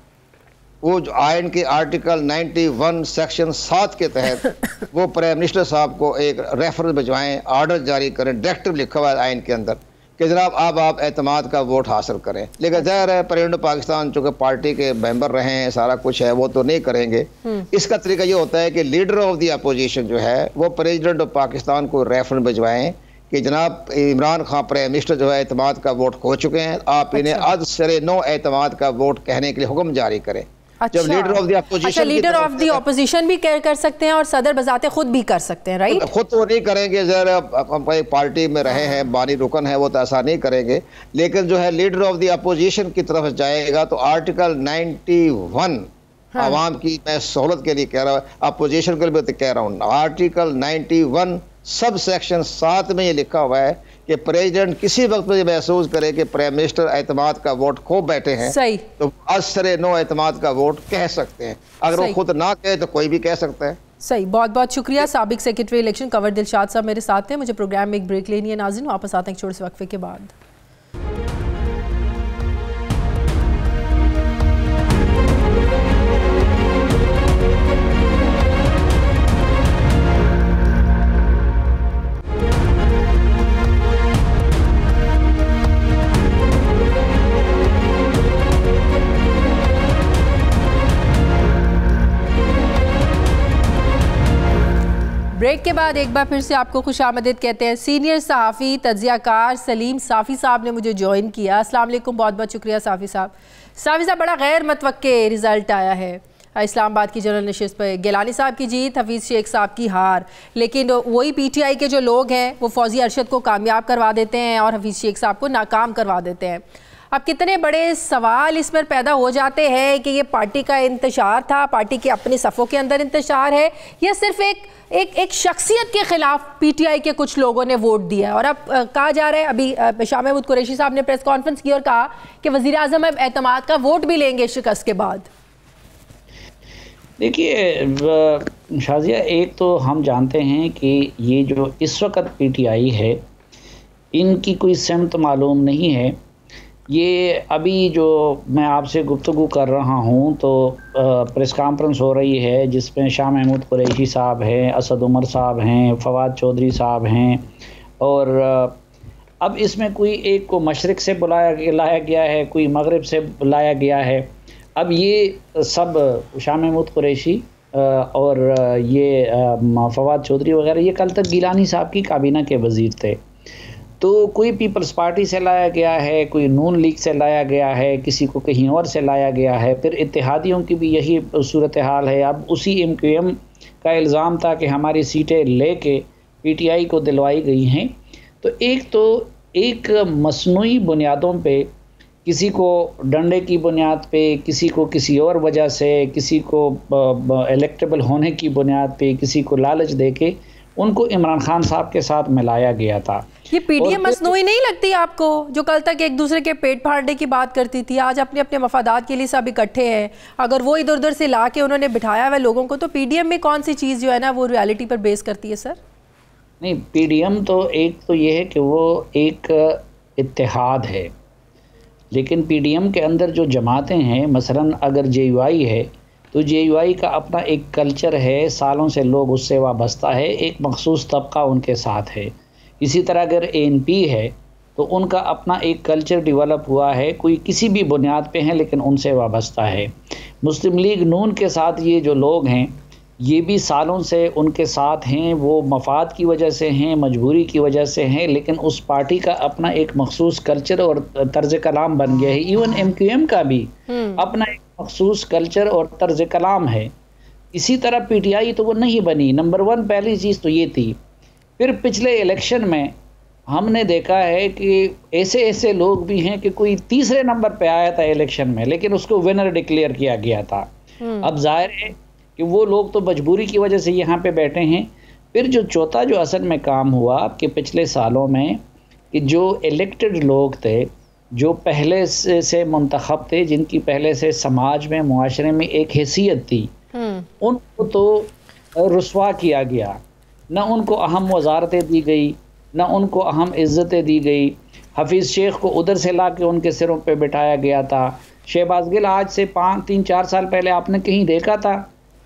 वो जो आइन के आर्टिकल 91 सेक्शन 7 के तहत वो प्राइम मिनिस्टर साहब को एक रेफरेंस भिजवाएं, ऑर्डर जारी करें, डायरेक्टिव लिखा हुआ है आइन के अंदर कि जनाब अब आप एतमाद का वोट हासिल करें। लेकिन ज़ाहिर है प्रेसिडेंट पाकिस्तान चूँकि पार्टी के मेंबर रहे हैं, सारा कुछ है, वो तो नहीं करेंगे। इसका तरीका ये होता है कि लीडर ऑफ द अपोजिशन जो है वो प्रेसिडेंट ऑफ पाकिस्तान को रेफरेंस भिजवाएं कि जनाब इमरान खान प्राइम मिनिस्टर जो है एतमाद का वोट खो चुके हैं, आप इन्हें अद सरे नो एतमाद का वोट कहने के लिए हुक्म जारी करें। अच्छा, जब लीडर ऑफ द अपोजिशन, अच्छा लीडर ऑफ द अपोजिशन भी कर सकते हैं और सदर बजाते खुद भी कर सकते हैं, राइट? खुद तो नहीं करेंगे, जरा एक पार्टी में रहे हैं, बानी रुकन है, वो तो ऐसा नहीं करेंगे। लेकिन जो है लीडर ऑफ द अपोजिशन की तरफ जाएगा तो आर्टिकल 91 आवाम की, मैं सहूलत के लिए कह रहा हूँ, अपोजिशन के लिए भी कह रहा हूँ, आर्टिकल 91 सब सेक्शन 7 में ये लिखा हुआ है कि प्रेसिडेंट किसी वक्त में महसूस करे कि प्राइम मिनिस्टर एतमाद का वोट खो बैठे हैं, सही, तो असरे नो एतमाद का वोट कह सकते हैं। अगर वो खुद ना कहे तो कोई भी कह सकता है। सही, बहुत बहुत शुक्रिया। साबिक सेक्रेटरी इलेक्शन कंवर दिलशाद साहब मेरे साथ हैं। मुझे प्रोग्राम में एक ब्रेक लेनी है नाज़रीन, वापस आते हैं एक छोटे से वक्फे के बाद। ब्रेक के बाद एक बार फिर से आपको खुशामदीद कहते हैं। सीनियर सहाफ़ी तज्ज़ियाकार सलीम साफ़ी साहब ने मुझे ज्वाइन किया। अस्सलाम वालेकुम, बहुत बहुत शुक्रिया साफ़ी साहब। साफ़ी साहब, बड़ा गैर मतवक्के रिज़ल्ट आया है इस्लामाबाद की जनरल नशिस्त पर। गिलानी साहब की जीत, हफीज़ शेख साहब की हार, लेकिन वही PTI के जो लोग हैं वो फौजी अरशद को कामयाब करवा देते हैं और हफीज़ शेख साहब को नाकाम करवा देते हैं। अब कितने बड़े सवाल इसमें पैदा हो जाते हैं कि ये पार्टी का इंतशार था, पार्टी के अपने सफ़ों के अंदर इंतशार है, या सिर्फ एक शख्सियत के ख़िलाफ़ PTI के कुछ लोगों ने वोट दिया है। और अब कहा जा रहा है, अभी शाह महमूद कुरैशी साहब ने प्रेस कॉन्फ्रेंस की और कहा कि वज़ीर आज़म अब एतमाद का वोट भी लेंगे शिकस्त के बाद। देखिए शाजिया, एक तो हम जानते हैं कि ये जो इस वक्त PTI है इनकी कोई सिमत मालूम नहीं है। ये अभी जो मैं आपसे गुफ्तगू कर रहा हूँ तो प्रेस कॉन्फ्रेंस हो रही है जिसमें शाह महमूद कुरैशी साहब हैं, असद उमर साहब हैं, फवाद चौधरी साहब हैं, और अब इसमें कोई एक को मशरिक़ से लाया गया है, कोई मगरिब से लाया गया है। अब ये सब शाह महमूद कुरैशी और ये फवाद चौधरी वगैरह ये कल तक गिलानी साहब की काबीना के वज़ीर थे। तो कोई पीपल्स पार्टी से लाया गया है, कोई नून लीग से लाया गया है, किसी को कहीं और से लाया गया है, फिर इत्तेहादियों की भी यही सूरत हाल है। अब उसी MQM का इल्ज़ाम था कि हमारी सीटें लेके PTI को दिलवाई गई हैं। तो एक मसनूई बुनियादों पे, किसी को डंडे की बुनियाद पे, किसी को किसी और वजह से, किसी को इलेक्टेबल होने की बुनियाद पे, किसी को लालच दे के उनको इमरान खान साहब के साथ मिलाया गया था। ये PTM मसनूई नहीं लगती आपको, जो कल तक एक दूसरे के पेट फाड़ने की बात करती थी, आज अपने अपने मफादात के लिए सब इकट्ठे हैं। अगर वो इधर उधर से ला के उन्होंने बिठाया हुआ लोगों को, तो PDM में कौन सी चीज़ जो है ना वो रियलिटी पर बेस करती है सर? नहीं, PDM तो एक तो ये है कि वो एक इत्तेहाद है, लेकिन PDM के अंदर जो जमातें हैं, मसलन अगर JUI है तो JUI का अपना एक कल्चर है, सालों से लोग उससे वाबस्ता है, एक मखसूस तबका उनके साथ है। इसी तरह अगर ANP है तो उनका अपना एक कल्चर डेवलप हुआ है, कोई किसी भी बुनियाद पे हैं लेकिन उनसे वाबस्ता है। मुस्लिम लीग नून के साथ ये जो लोग हैं ये भी सालों से उनके साथ हैं, वो मफाद की वजह से हैं, मजबूरी की वजह से हैं, लेकिन उस पार्टी का अपना एक मखसूस कल्चर और तर्ज कलाम बन गया है। इवन MQM का भी अपना एक मखसूस कल्चर और तर्ज कलाम है। इसी तरह PTI तो वो नहीं बनी। नंबर 1 पहली चीज़ तो ये थी। फिर पिछले इलेक्शन में हमने देखा है कि ऐसे लोग भी हैं कि कोई तीसरे नंबर पे आया था इलेक्शन में, लेकिन उसको विनर डिक्लेयर किया गया था। अब जाहिर है कि वो लोग तो मजबूरी की वजह से यहाँ पे बैठे हैं। फिर जो चौथा जो असल में काम हुआ कि पिछले सालों में कि जो इलेक्टेड लोग थे, जो पहले से मुंतखब थे, जिनकी पहले से समाज में, मुआशरे में एक हैसियत थी, उनको तो रुस्वा किया गया। न उनको अहम वजारतें दी गई, न उनको अहम इज़्ज़तें दी गई। हफीज़ शेख को उधर से ला के उनके सिरों पे बिठाया गया था। शहबाज गिल आज से 3-4 साल पहले आपने कहीं देखा था?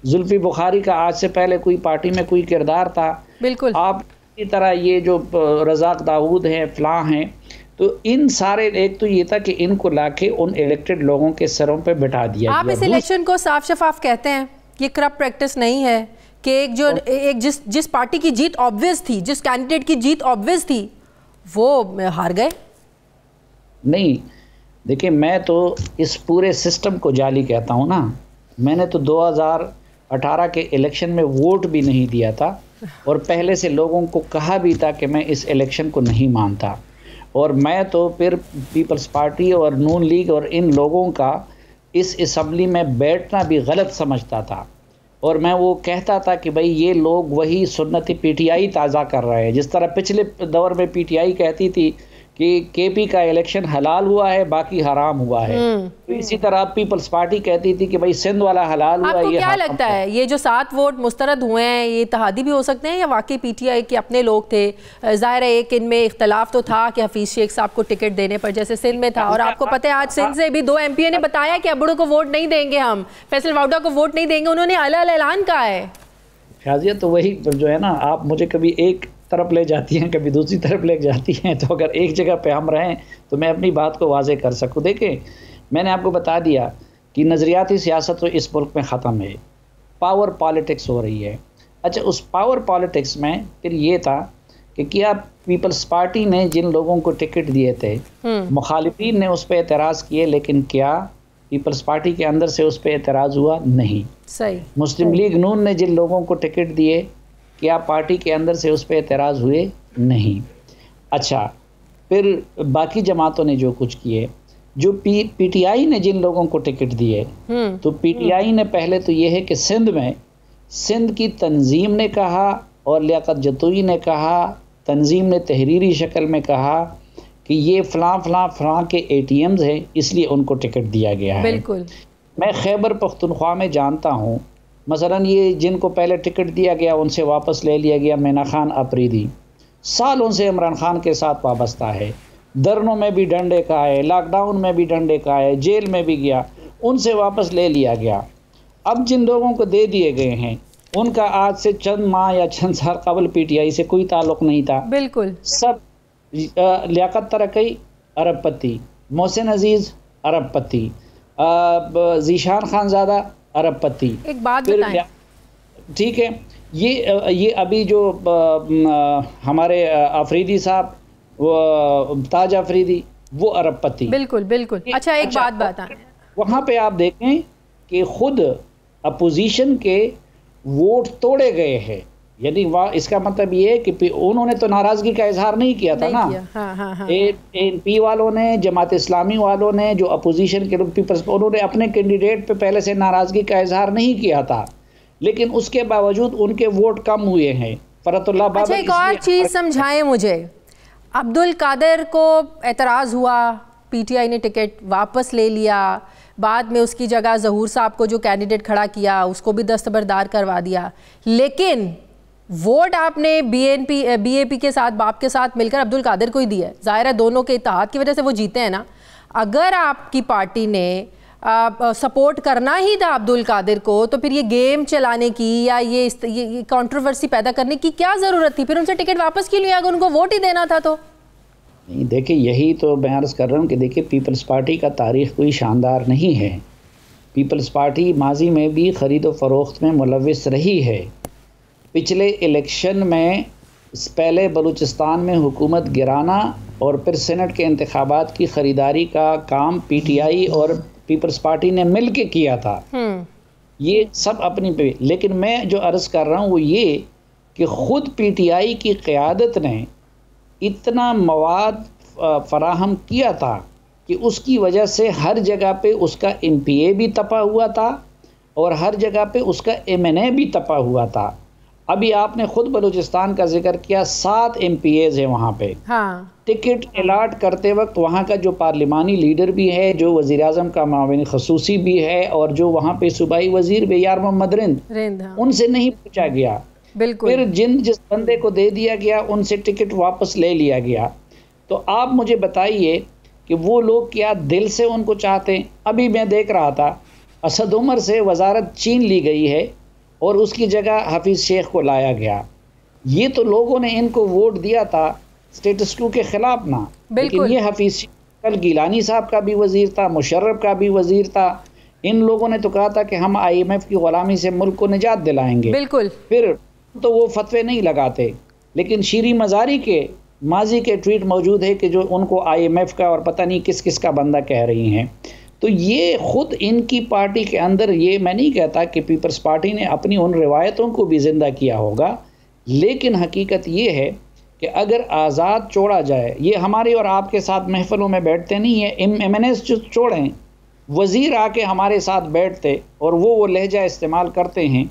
जुल्फी बुखारी का आज से पहले कोई पार्टी में कोई किरदार था? बिल्कुल। आप इसी तरह ये जो रज़ाक दाऊद हैं, फ़लाँ हैं, तो इन सारे, एक तो ये था कि इनको लाके उन इलेक्टेड लोगों के सरों पे बिठा दिया। आप इस इलेक्शन को साफ शफाफ कहते हैं? ये करप्ट प्रैक्टिस नहीं है कि जिस पार्टी की जीत ऑब्वियस थी, जिस कैंडिडेट की जीत ऑब्वियस थी, वो हार गए? नहीं, देखिए, मैं तो इस पूरे सिस्टम को जाली कहता हूँ ना। मैंने तो 2018 के इलेक्शन में वोट भी नहीं दिया था और पहले से लोगों को कहा भी था कि मैं इस इलेक्शन को नहीं मानता। और मैं तो फिर पीपल्स पार्टी और नून लीग और इन लोगों का इस असम्बली में बैठना भी गलत समझता था। और मैं वो कहता था कि भाई ये लोग वही सुन्नती PTI ताज़ा कर रहे हैं, जिस तरह पिछले दौर में PTI कहती थी कि KP का इलेक्शन हलाल हुआ है, बाकी हराम हुआ है। तो इसी तरह पीपल्स पार्टी कहती थी कि भाई सिंध वाला हलाल हुआ है। आपको क्या लगता है, ये जो 7 वोट मुस्तरद हुए हैं, ये इत्तेहादी भी हो सकते हैं या वाकई PTI के अपने लोग थे? ज़ाहिर है एक इनमें इख्तलाफ तो था कि हफीज़ शेख साहब को टिकट देने पर, जैसे सिंध में था। और आपको पता है आज सिंध से भी 2 MPA ने बताया कि अबड़ू को वोट नहीं देंगे, हम फैसल वाउडा को वोट नहीं देंगे। उन्होंने अलग ऐलान कहा है। शाजिया, तो वही जो है ना, आप मुझे कभी एक तरफ ले जाती हैं, कभी दूसरी तरफ ले जाती हैं, तो अगर एक जगह पे हम रहें तो मैं अपनी बात को वाज़े कर सकूं। देखें, मैंने आपको बता दिया कि नज़रियाती सियासत तो इस मुल्क में ख़त्म है, पावर पॉलिटिक्स हो रही है। अच्छा, उस पावर पॉलिटिक्स में फिर ये था कि क्या पीपल्स पार्टी ने जिन लोगों को टिकट दिए थे, मुखालिफिन ने उस पर एतराज़ किए, लेकिन क्या पीपल्स पार्टी के अंदर से उस पर एतराज़ हुआ? नहीं। सही। मुस्लिम लीग नून ने जिन लोगों को टिकट दिए, क्या पार्टी के अंदर से उस पर एतराज़ हुए? नहीं। अच्छा, फिर बाकी जमातों ने जो कुछ किए, जो पीटीआई ने जिन लोगों को टिकट दिए, तो पीटीआई ने पहले तो ये है कि सिंध की तंजीम ने कहा और लियाकत जतोई ने कहा, तंजीम ने तहरीरी शक्ल में कहा कि ये फ़लाँ के ATMs हैं, इसलिए उनको टिकट दिया गया है। बिल्कुल। मैं खैबर पख्तूनख्वा में जानता हूँ, मसलन ये जिनको पहले टिकट दिया गया उनसे वापस ले लिया गया। मैना खान अफरीदी सालों से इमरान खान के साथ वाबस्ता है, धरनों में भी डंडे का है, लॉकडाउन में भी डंडे का है, जेल में भी गया, उनसे वापस ले लिया गया। अब जिन लोगों को दे दिए गए हैं उनका आज से चंद माह या चंद साल कबल पीटीआई से कोई ताल्लुक़ नहीं था। बिल्कुल। सब लियाकत तरक़ई अरबपति, मोहसिन अजीज़ अरबपति, ज़ीशान खानज़ादा अरबपति। एक बात बताएं, ठीक है, ये अभी जो हमारे अफरीदी साहब, वो ताज अफरीदी, वो अरबपति। बिल्कुल बिल्कुल। अच्छा, एक बात बताएं, वहाँ पे आप देखें कि खुद अपोजिशन के वोट तोड़े गए हैं, यानी वाह, इसका मतलब ये है कि उन्होंने तो नाराज़गी का इजहार नहीं किया था ना। हाँ। ANP वालों ने, जमात इस्लामी वालों ने, जो अपोजिशन के पीपल्स, उन्होंने अपने कैंडिडेट पे पहले से नाराज़गी का इजहार नहीं किया था, लेकिन उसके बावजूद उनके वोट कम हुए हैं। फरतुल्लाह बाबर। अच्छा, एक और चीज़ समझाएं मुझे, अब्दुल कादिर को एतराज़ हुआ, पीटीआई ने टिकट वापस ले लिया, बाद में उसकी जगह ज़हूर साहब को जो कैंडिडेट खड़ा किया उसको भी दस्तबरदार करवा दिया, लेकिन वोट आपने BAP के साथ, बाप के साथ मिलकर अब्दुल कादिर को ही दिया। ज़ाहिर है दोनों के इत्तेहाद की वजह से वो जीते हैं ना। अगर आपकी पार्टी ने सपोर्ट करना ही था अब्दुल कादिर को, तो फिर ये गेम चलाने की या ये कंट्रोवर्सी पैदा करने की क्या ज़रूरत थी? फिर उनसे टिकट वापस क्यों लिया अगर उनको वोट ही देना था तो? नहीं, देखिए, यही तो मैं अर्ज़ कर रहा हूँ कि देखिए, पीपल्स पार्टी का तारीख़ कोई शानदार नहीं है। पीपल्स पार्टी माजी में भी ख़रीद व फ़रोख्त में मुलव्विस रही है। पिछले इलेक्शन में पहले बलूचिस्तान में हुकूमत गिराना और फिर सेनेट के इंतखाबात की ख़रीदारी का काम पीटीआई और पीपल्स पार्टी ने मिल के किया था। ये सब अपनी पे। लेकिन मैं जो अर्ज़ कर रहा हूँ वो ये कि ख़ुद पीटीआई की क़यादत ने इतना मवाद फराहम किया था कि उसकी वजह से हर जगह पे उसका MPA भी तपा हुआ था और हर जगह पे उसका MNA भी तपा हुआ था। अभी आपने खुद बलूचिस्तान का जिक्र किया, 7 MPAs हैं वहाँ पे। हाँ। टिकट अलाट करते वक्त वहाँ का जो पार्लिमानी लीडर भी है, जो वज़ीर आज़म का माविन खसूसी भी है और जो वहाँ पे सूबाई वज़ीर बेयार मोहम्मद रिंद, उनसे नहीं पूछा गया। बिल्कुल। फिर जिस बंदे को दे दिया गया उनसे टिकट वापस ले लिया गया। तो आप मुझे बताइए कि वो लोग क्या दिल से उनको चाहते हैं? अभी मैं देख रहा था असद उमर से वजारत छीन ली गई है और उसकी जगह हफीज़ शेख को लाया गया। ये तो लोगों ने इनको वोट दिया था स्टेटस क्यू के ख़िलाफ़ ना, लेकिन ये हफीज़ शेख कल गिलानी साहब का भी वज़ीर था, मुशर्रफ का भी वज़ीर था। इन लोगों ने तो कहा था कि हम IMF की ग़ुलामी से मुल्क को निजात दिलाएंगे। बिल्कुल। फिर तो वो फतवे नहीं लगाते, लेकिन शीरी मज़ारी के माजी के ट्वीट मौजूद है कि जो उनको IMF का और पता नहीं किस किस का बंदा कह रही हैं। तो ये ख़ुद इनकी पार्टी के अंदर, ये मैं नहीं कहता कि पीपल्स पार्टी ने अपनी उन रिवायतों को भी ज़िंदा किया होगा, लेकिन हकीकत ये है कि अगर आज़ाद छोड़ा जाए, ये हमारे और आपके साथ महफिलों में बैठते नहीं है, MNAs जो छोड़ें, वज़ीर आके हमारे साथ बैठते और वो लहजा इस्तेमाल करते हैं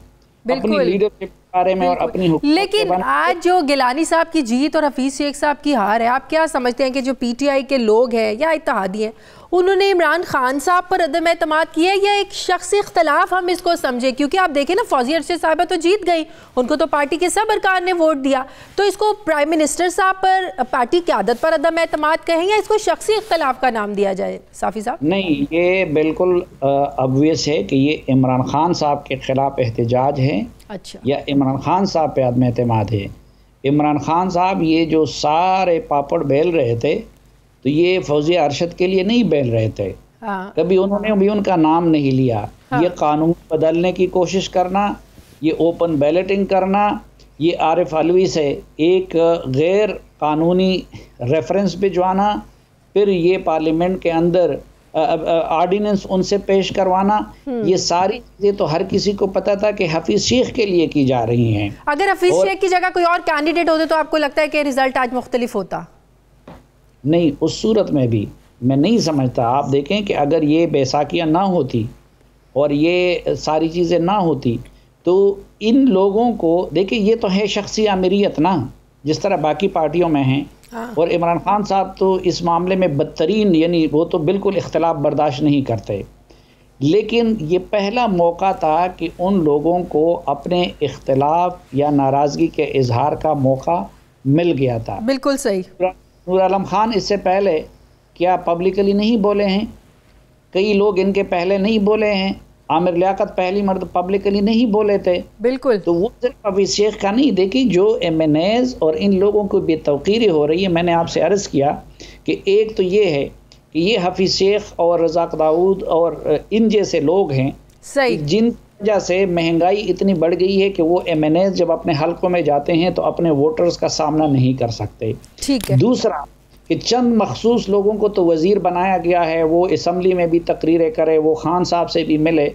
अपनी लीडरशिप बारे में और अपनी। लेकिन आज जो गिलानी साहब की जीत और हफीज़ शेख साहब की हार है, आप क्या समझते हैं कि जो PTI के लोग हैं या इत्तेहादी हैं, उन्होंने इमरान खान साहब पर अदम एतमाद किया या एक शख्सी इख्तलाफ हम इसको समझे? क्योंकि आप देखें ना, फौजिया अरशद साहिबा तो जीत गई, उनको तो पार्टी के सब अरकान ने वोट दिया, तो इसको प्राइम मिनिस्टर साहब पर, पार्टी क़यादत पर अदम एतमाद कहें या इसको शख्सी इख्तलाफ का नाम दिया जाए? साफ़ी साहब। नहीं, ये बिल्कुल ऑब्वियस है कि ये इमरान खान साहब के ख़िलाफ़ एहतजाज है। अच्छा। या इमरान खान साहब पे अदम एतमाद है। इमरान खान साहब ये जो सारे पापड़ बेल रहे थे, तो ये फौजिया अरशद के लिए नहीं बेल रहे थे। कभी उन्होंने भी उनका नाम नहीं लिया। ये कानून बदलने की कोशिश करना, ये ओपन बैलेटिंग करना, ये आरिफ अलवी से एक गैर कानूनी रेफरेंस भिजवाना, फिर ये पार्लियामेंट के अंदर ऑर्डिनेंस उनसे पेश करवाना, ये सारी चीज़ें तो हर किसी को पता था कि हफीज शेख के लिए की जा रही हैं। अगर हफीज शेख की जगह कोई और कैंडिडेट होते तो आपको लगता है कि रिजल्ट आज मुख्तलिफ होता? नहीं, उस सूरत में भी मैं नहीं समझता। आप देखें कि अगर ये बैसाखियाँ ना होती और ये सारी चीज़ें ना होती तो इन लोगों को, देखिए ये तो है शख्सी अमीरियत ना, जिस तरह बाकी पार्टियों में हैं। और इमरान खान साहब तो इस मामले में बदतरीन, यानी वो तो बिल्कुल इख्तलाफ बर्दाश्त नहीं करते, लेकिन ये पहला मौका था कि उन लोगों को अपने इख्तलाफ या नाराज़गी के इजहार का मौका मिल गया था। बिल्कुल सही। नूर आलम खान इससे पहले क्या पब्लिकली नहीं बोले हैं? कई लोग इनके पहले नहीं बोले हैं। आमिर लियाकत पहली मर्द पब्लिकली नहीं बोले थे। बिल्कुल। तो वो सिर्फ हफीज शेख का नहीं, देखिए जो MNAs और इन लोगों को बेतौकीरी हो रही है। मैंने आपसे अर्ज़ किया कि एक तो ये है कि ये हफीज शेख और रज़ाक दाऊद और इन जैसे लोग हैं सही, जिन वजह से महंगाई इतनी बढ़ गई है कि वो MNAs जब अपने हलकों में जाते हैं तो अपने वोटर्स का सामना नहीं कर सकते। ठीक है। दूसरा कि चंद मखसूस लोगों को तो वज़ीर बनाया गया है, वो असम्बली में भी तकरीरें करे, वो खान साहब से भी मिले।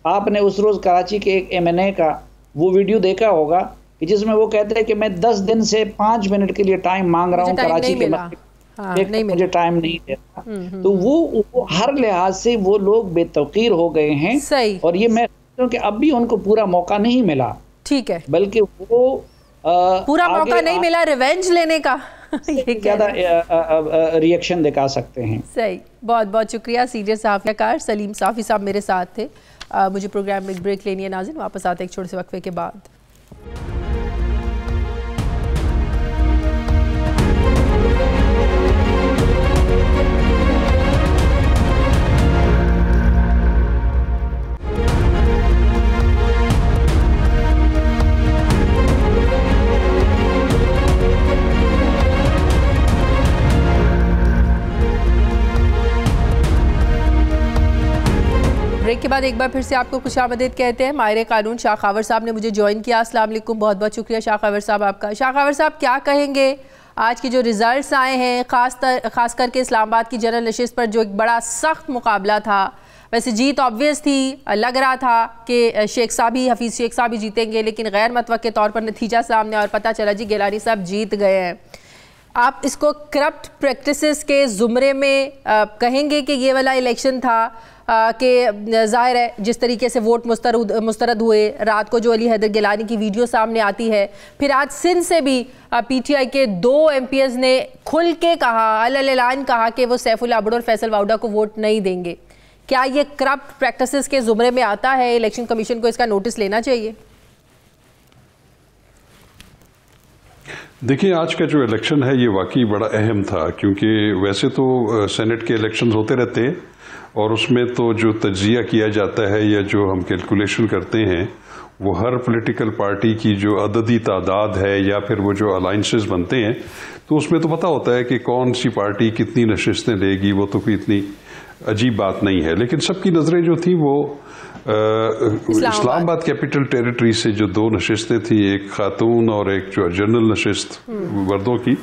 आपने उस रोज़ कराची के एक MNA का वो वीडियो देखा होगा कि जिसमें वो कहते हैं कि मैं 10 दिन से 5 मिनट के लिए टाइम मांग रहा हूँ कराची के मुझे टाइम नहीं देता। तो वो हर लिहाज से वो लोग बेतौकीर हो गए हैं सही। और ये मैं कि अब भी उनको पूरा मौका नहीं मिला। ठीक है। बल्कि वो पूरा मौका नहीं मिला रिवेंज लेने का। ये ज़्यादा रिएक्शन दिखा सकते हैं। सही। बहुत बहुत शुक्रिया। सीनियर सहाफ़ीकार सलीम साफ़ी साहब मेरे साथ थे। मुझे प्रोग्राम में एक ब्रेक लेनी है नाज़रीन, वापस आते एक छोटे से वक्फे के बाद। ब्रेक के बाद एक बार फिर से आपको खुशामदीद कहते हैं। माहिर कानून शाह खावर साहब ने मुझे ज्वाइन किया। अस्सलाम वालेकुम, बहुत बहुत शुक्रिया शाह खावर साहब आपका। शाह खावर साहब क्या कहेंगे आज के जो रिज़ल्ट्स आए हैं, ख़ास करके इस्लामाबाद की जनरल नशिस्त पर जो एक बड़ा सख्त मुकाबला था। वैसे जीत ऑब्वियस थी, लग रहा था कि शेख साहब ही, हफीज़ शेख साहब ही जीतेंगे, लेकिन गैर मुतवक्के तौर पर नतीजा सामने और पता चला जी गिलानी साहब जीत गए हैं। आप इसको करप्ट प्रैक्टिसेस के ज़ुमरे में कहेंगे कि ये वाला इलेक्शन था कि ज़ाहिर है जिस तरीके से वोट मुस्तरद हुए, रात को जो अली हैदर गिलानी की वीडियो सामने आती है, फिर आज सिंध से भी PTI के 2 MPs ने खुल के कहा, अल-ऐलान कहा कि वो सैफुल्लाह अब्दुल और फैसल वाउडा को वोट नहीं देंगे। क्या ये करप्ट प्रैक्टिसेस के ज़ुमरे में आता है? इलेक्शन कमीशन को इसका नोटिस लेना चाहिए? देखिए, आज का जो इलेक्शन है ये वाकई बड़ा अहम था, क्योंकि वैसे तो सेनेट के इलेक्शन होते रहते हैं और उसमें तो जो तज्जिया किया जाता है या जो हम कैलकुलेशन करते हैं वो हर पॉलिटिकल पार्टी की जो अददी तादाद है या फिर वो जो अलाइंसेस बनते हैं तो उसमें तो पता होता है कि कौन सी पार्टी कितनी नशिस्तें लेगी। वो तो कोई इतनी अजीब बात नहीं है। लेकिन सबकी नज़रें जो थी वो इस्लामाबाद कैपिटल टेरिटरी से जो 2 नशिस्तें थी, एक खातून और एक जो जनरल नशिस्त वर्दों की,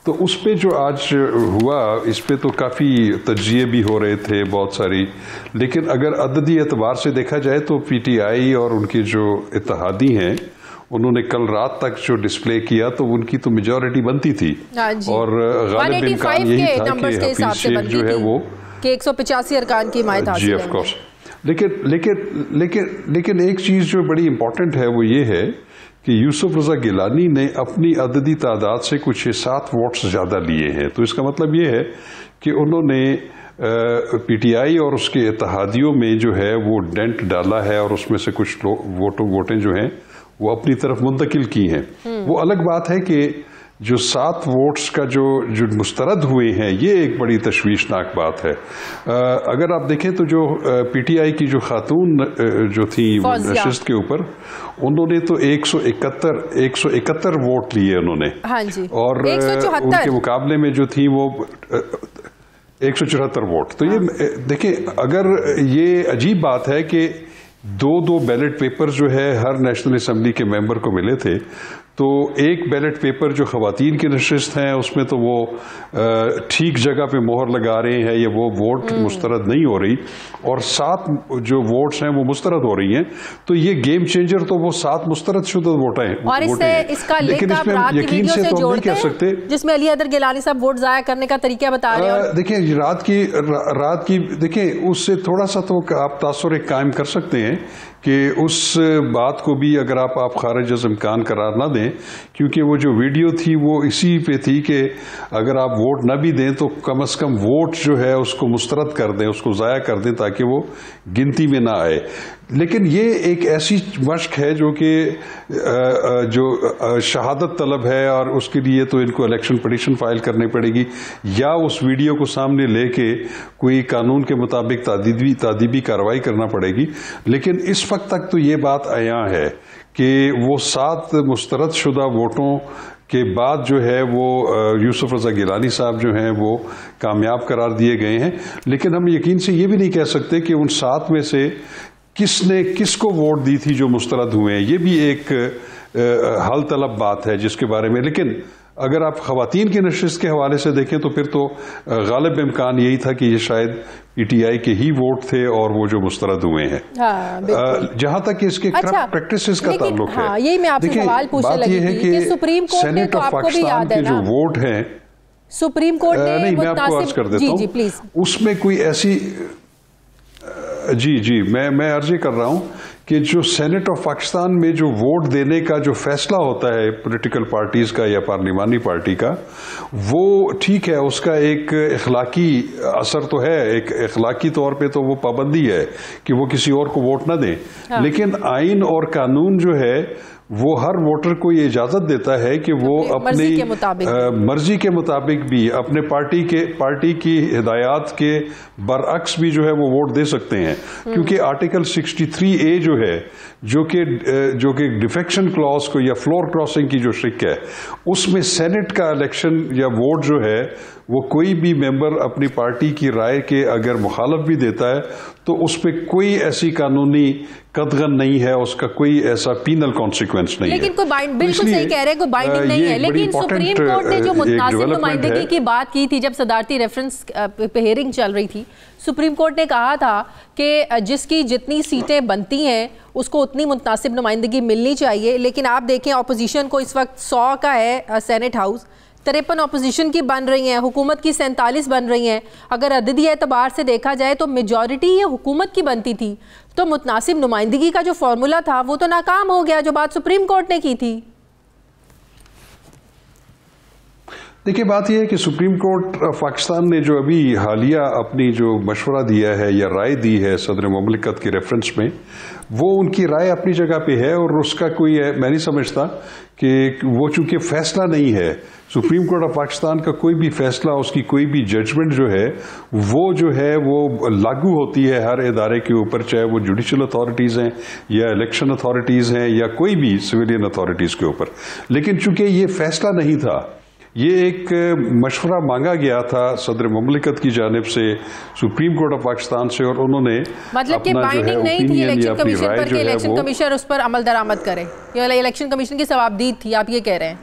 तो उस पे जो आज हुआ इस पे तो काफ़ी तज्जिए भी हो रहे थे बहुत सारी। लेकिन अगर अददी एतबार से देखा जाए तो PTI और उनके जो इत्तेहादी हैं उन्होंने कल रात तक जो डिस्प्ले किया तो उनकी तो मेजॉरिटी बनती थी और गालिब इम्कान यही था कि हफीज शेख जो है वो 185 अरकान की हिमायत हासिल है। जी ऑफ कोर्स। लेकिन एक चीज़ जो बड़ी इम्पोर्टेंट है वो ये है कि यूसुफ रज़ा गिलानी ने अपनी अददी तादाद से कुछ 6-7 वोट्स ज़्यादा लिए हैं। तो इसका मतलब ये है कि उन्होंने PTI और उसके इत्तेहादियों में जो है वो डेंट डाला है और उसमें से कुछ वोटें जो हैं वो अपनी तरफ मुंतकिल की हैं। वो अलग बात है कि जो 7 वोट्स का जो मुस्तरद हुए हैं ये एक बड़ी तशवीशनाक बात है। अगर आप देखें तो जो PTI की जो खातून जो थी नशिस्त के ऊपर, उन्होंने तो 171 वोट लिए उन्होंने। हाँ जी। और उनके मुकाबले में जो थी वो 174 वोट। तो ये देखिए, अगर ये अजीब बात है कि दो बैलेट पेपर जो है हर नेशनल असम्बली के मेंबर को मिले थे। तो एक बैलेट पेपर जो खवातीन की नशिस्त हैं उसमें तो वो ठीक जगह पे मोहर लगा रहे हैं या वो वोट मुस्तरद नहीं हो रही, और 7 जो वोट्स हैं वो मुस्तरद हो रही हैं। तो ये गेम चेंजर तो वो 7 मुस्तरद शुदा वोट हैं। और इसका लेकिन इसमें हम यकीन से तो नहीं कह सकते, जिसमें अली हैदर गिलानी साहब वोट जाया करने का तरीका बता रहे हैं। देखिए रात की देखिए उससे थोड़ा सा तो आप तासुर कायम कर सकते हैं कि उस बात को भी अगर आप खारिज अज़ इम्कान करार ना दें, क्योंकि वो जो वीडियो थी वो इसी पे थी कि अगर आप वोट ना भी दें तो कम से कम वोट जो है उसको मुस्तरद कर दें, उसको ज़ाया कर दें ताकि वो गिनती में ना आए। लेकिन ये एक ऐसी मशक है जो कि जो शहादत तलब है, और उसके लिए तो इनको इलेक्शन पिटीशन फाइल करनी पड़ेगी या उस वीडियो को सामने लेके कोई कानून के मुताबिक तादीबी कार्रवाई करना पड़ेगी। लेकिन इस वक्त तक तो ये बात आया है कि वो 7 मुस्तरद शुदा वोटों के बाद जो है वो यूसुफ रज़ा गिलानी साहब जो हैं वो कामयाब करार दिए गए हैं। लेकिन हम यकीन से ये भी नहीं कह सकते कि उन 7 में से किसने किसको वोट दी थी जो मुस्तरद हुए हैं। ये भी एक हल तलब बात है जिसके बारे में। लेकिन अगर आप खवातीन की नशिस्त के हवाले से देखें तो फिर तो गालिब इम्कान यही था कि ये शायद PTI के ही वोट थे और वो जो मुस्तरद हुए हैं। जहां तक इसके प्रैक्टिसेस का ताल्लुक है, यही मैं आपसे सवाल पूछने लगी थी कि सुप्रीम कोर्ट ने तो आपको भी याद है ना, जो वोट हैं सुप्रीम कोर्ट ने नहीं, मैं आपको अर्ज कर देता हूं, प्लीज उसमें कोई ऐसी जी मैं अर्ज कर रहा हूं कि जो सेनेट ऑफ पाकिस्तान में जो वोट देने का जो फैसला होता है पॉलिटिकल पार्टीज का या पार्लिमानी पार्टी का, वो ठीक है, उसका एक इखलाकी असर तो है, एक इखलाकी तौर पे तो वो पाबंदी है कि वो किसी और को वोट ना दें। हाँ। लेकिन आइन और कानून जो है वो हर वोटर को ये इजाजत देता है कि वो अपनी मर्जी के मुताबिक भी अपने पार्टी की हिदायत के बरअक्स भी जो है वो वोट दे सकते हैं। क्योंकि आर्टिकल 63A जो है जो कि डिफेक्शन क्लॉज को या फ्लोर क्रॉसिंग की जो शिक है, उसमें सेनेट का इलेक्शन या वोट जो है वो कोई भी मेंबर अपनी पार्टी की राय के अगर मुखालफ भी देता है तो उस पर कोई ऐसी कानूनी कदगन नहीं है, उसका कोई ऐसा पीनल कॉन्सिक्वेंस नहीं है। लेकिन कोई बिल्कुल सही कह रहे हैं, कोई बाइंडिंग नहीं है। लेकिन सुप्रीम कोर्ट ने जो मुतनासिब नुमाइंदगी की बात की थी जब सदारती रेफरेंस पे हेयरिंग चल रही थी, सुप्रीम कोर्ट ने कहा था कि जिसकी जितनी सीटें बनती हैं उसको उतनी मुतनासिब नुमाइंदगी मिलनी चाहिए। लेकिन आप देखें अपोजिशन को इस वक्त 100 का है सेनेट हाउस, 53 अपोजिशन की बन रही हैं, हुकूमत की 47 बन रही हैं। अगर अददी एतबार से देखा जाए तो मेजॉरिटी ये हुकूमत की बनती थी, तो मुतनासिब नुमाइंदगी का जो फॉर्मूला था वो तो नाकाम हो गया, जो बात सुप्रीम कोर्ट ने की थी। देखिए बात यह है कि सुप्रीम कोर्ट पाकिस्तान ने जो अभी हालिया अपनी जो मशवरा दिया है या राय दी है सदर मुमलिकत की रेफरेंस में, वो उनकी राय अपनी जगह पे है और उसका कोई मैं नहीं समझता कि वो चूंकि फैसला नहीं है, सुप्रीम कोर्ट ऑफ पाकिस्तान का कोई भी फैसला, उसकी कोई भी जजमेंट जो है वो लागू होती है हर इदारे के ऊपर, चाहे वो जुडिशल अथॉरिटीज़ हैं या इलेक्शन अथॉरिटीज़ हैं या कोई भी सिविलियन अथॉरिटीज़ के ऊपर। लेकिन चूंकि ये फैसला नहीं था, ये एक मशवरा मांगा गया था सदर मुमलिकत की जानिब से सुप्रीम कोर्ट ऑफ पाकिस्तान से, और उन्होंने मतलब कि बाइंडिंग नहीं थी इलेक्शन कमीशन पर कि इलेक्शन कमीशन उस पर अमल दरामद करे, या इलेक्शन कमीशन की जवाबदीद थी, आप ये कह रहे हैं?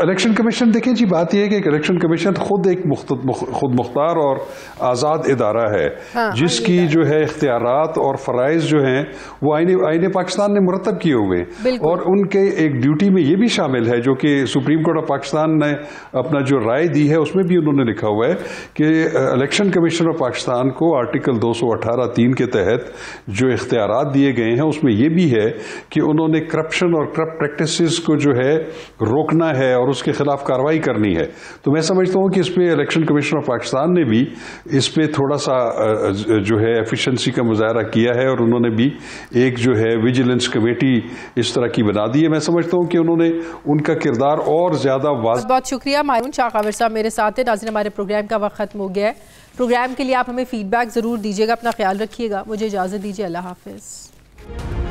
इलेक्शन कमीशन, देखिए जी बात यह है कि इलेक्शन कमीशन खुद एक खुद मुख्तार और आज़ाद इदारा है। हाँ, जिसकी जो है इख्तियारात और फ़राइज़ जो हैं वो आईने पाकिस्तान ने मुरतब किए हुए हैं, और उनके एक ड्यूटी में ये भी शामिल है जो कि सुप्रीम कोर्ट ऑफ पाकिस्तान ने अपना जो राय दी है उसमें भी उन्होंने लिखा हुआ है कि इलेक्शन कमीशन ऑफ पाकिस्तान को आर्टिकल 218(3) के तहत जो इख्तियारात दिए गए हैं उसमें यह भी है कि उन्होंने करप्शन और करप्ट प्रैक्टिसेस को जो है रोकना है और उसके खिलाफ कार्रवाई करनी है। तो मैं समझता हूं कि इस पे इलेक्शन कमीशन ऑफ पाकिस्तान ने भी इस पे थोड़ा सा जो है एफिशिएंसी का मुजाहरा किया है, और उन्होंने भी एक जो है विजिलेंस कमेटी इस तरह की बना दी है। मैं समझता हूं कि उन्होंने उनका किरदार और ज्यादा वाज़ेह। बहुत शुक्रिया मारून शाह काविर साहब मेरे साथ है। नाज़रीन, हमारे प्रोग्राम का वक्त खत्म हो गया है। प्रोग्राम के लिए आप हमें फीडबैक जरूर दीजिएगा, अपना ख्याल रखिएगा। मुझे इजाजत दीजिए, अल्लाह हाफिज।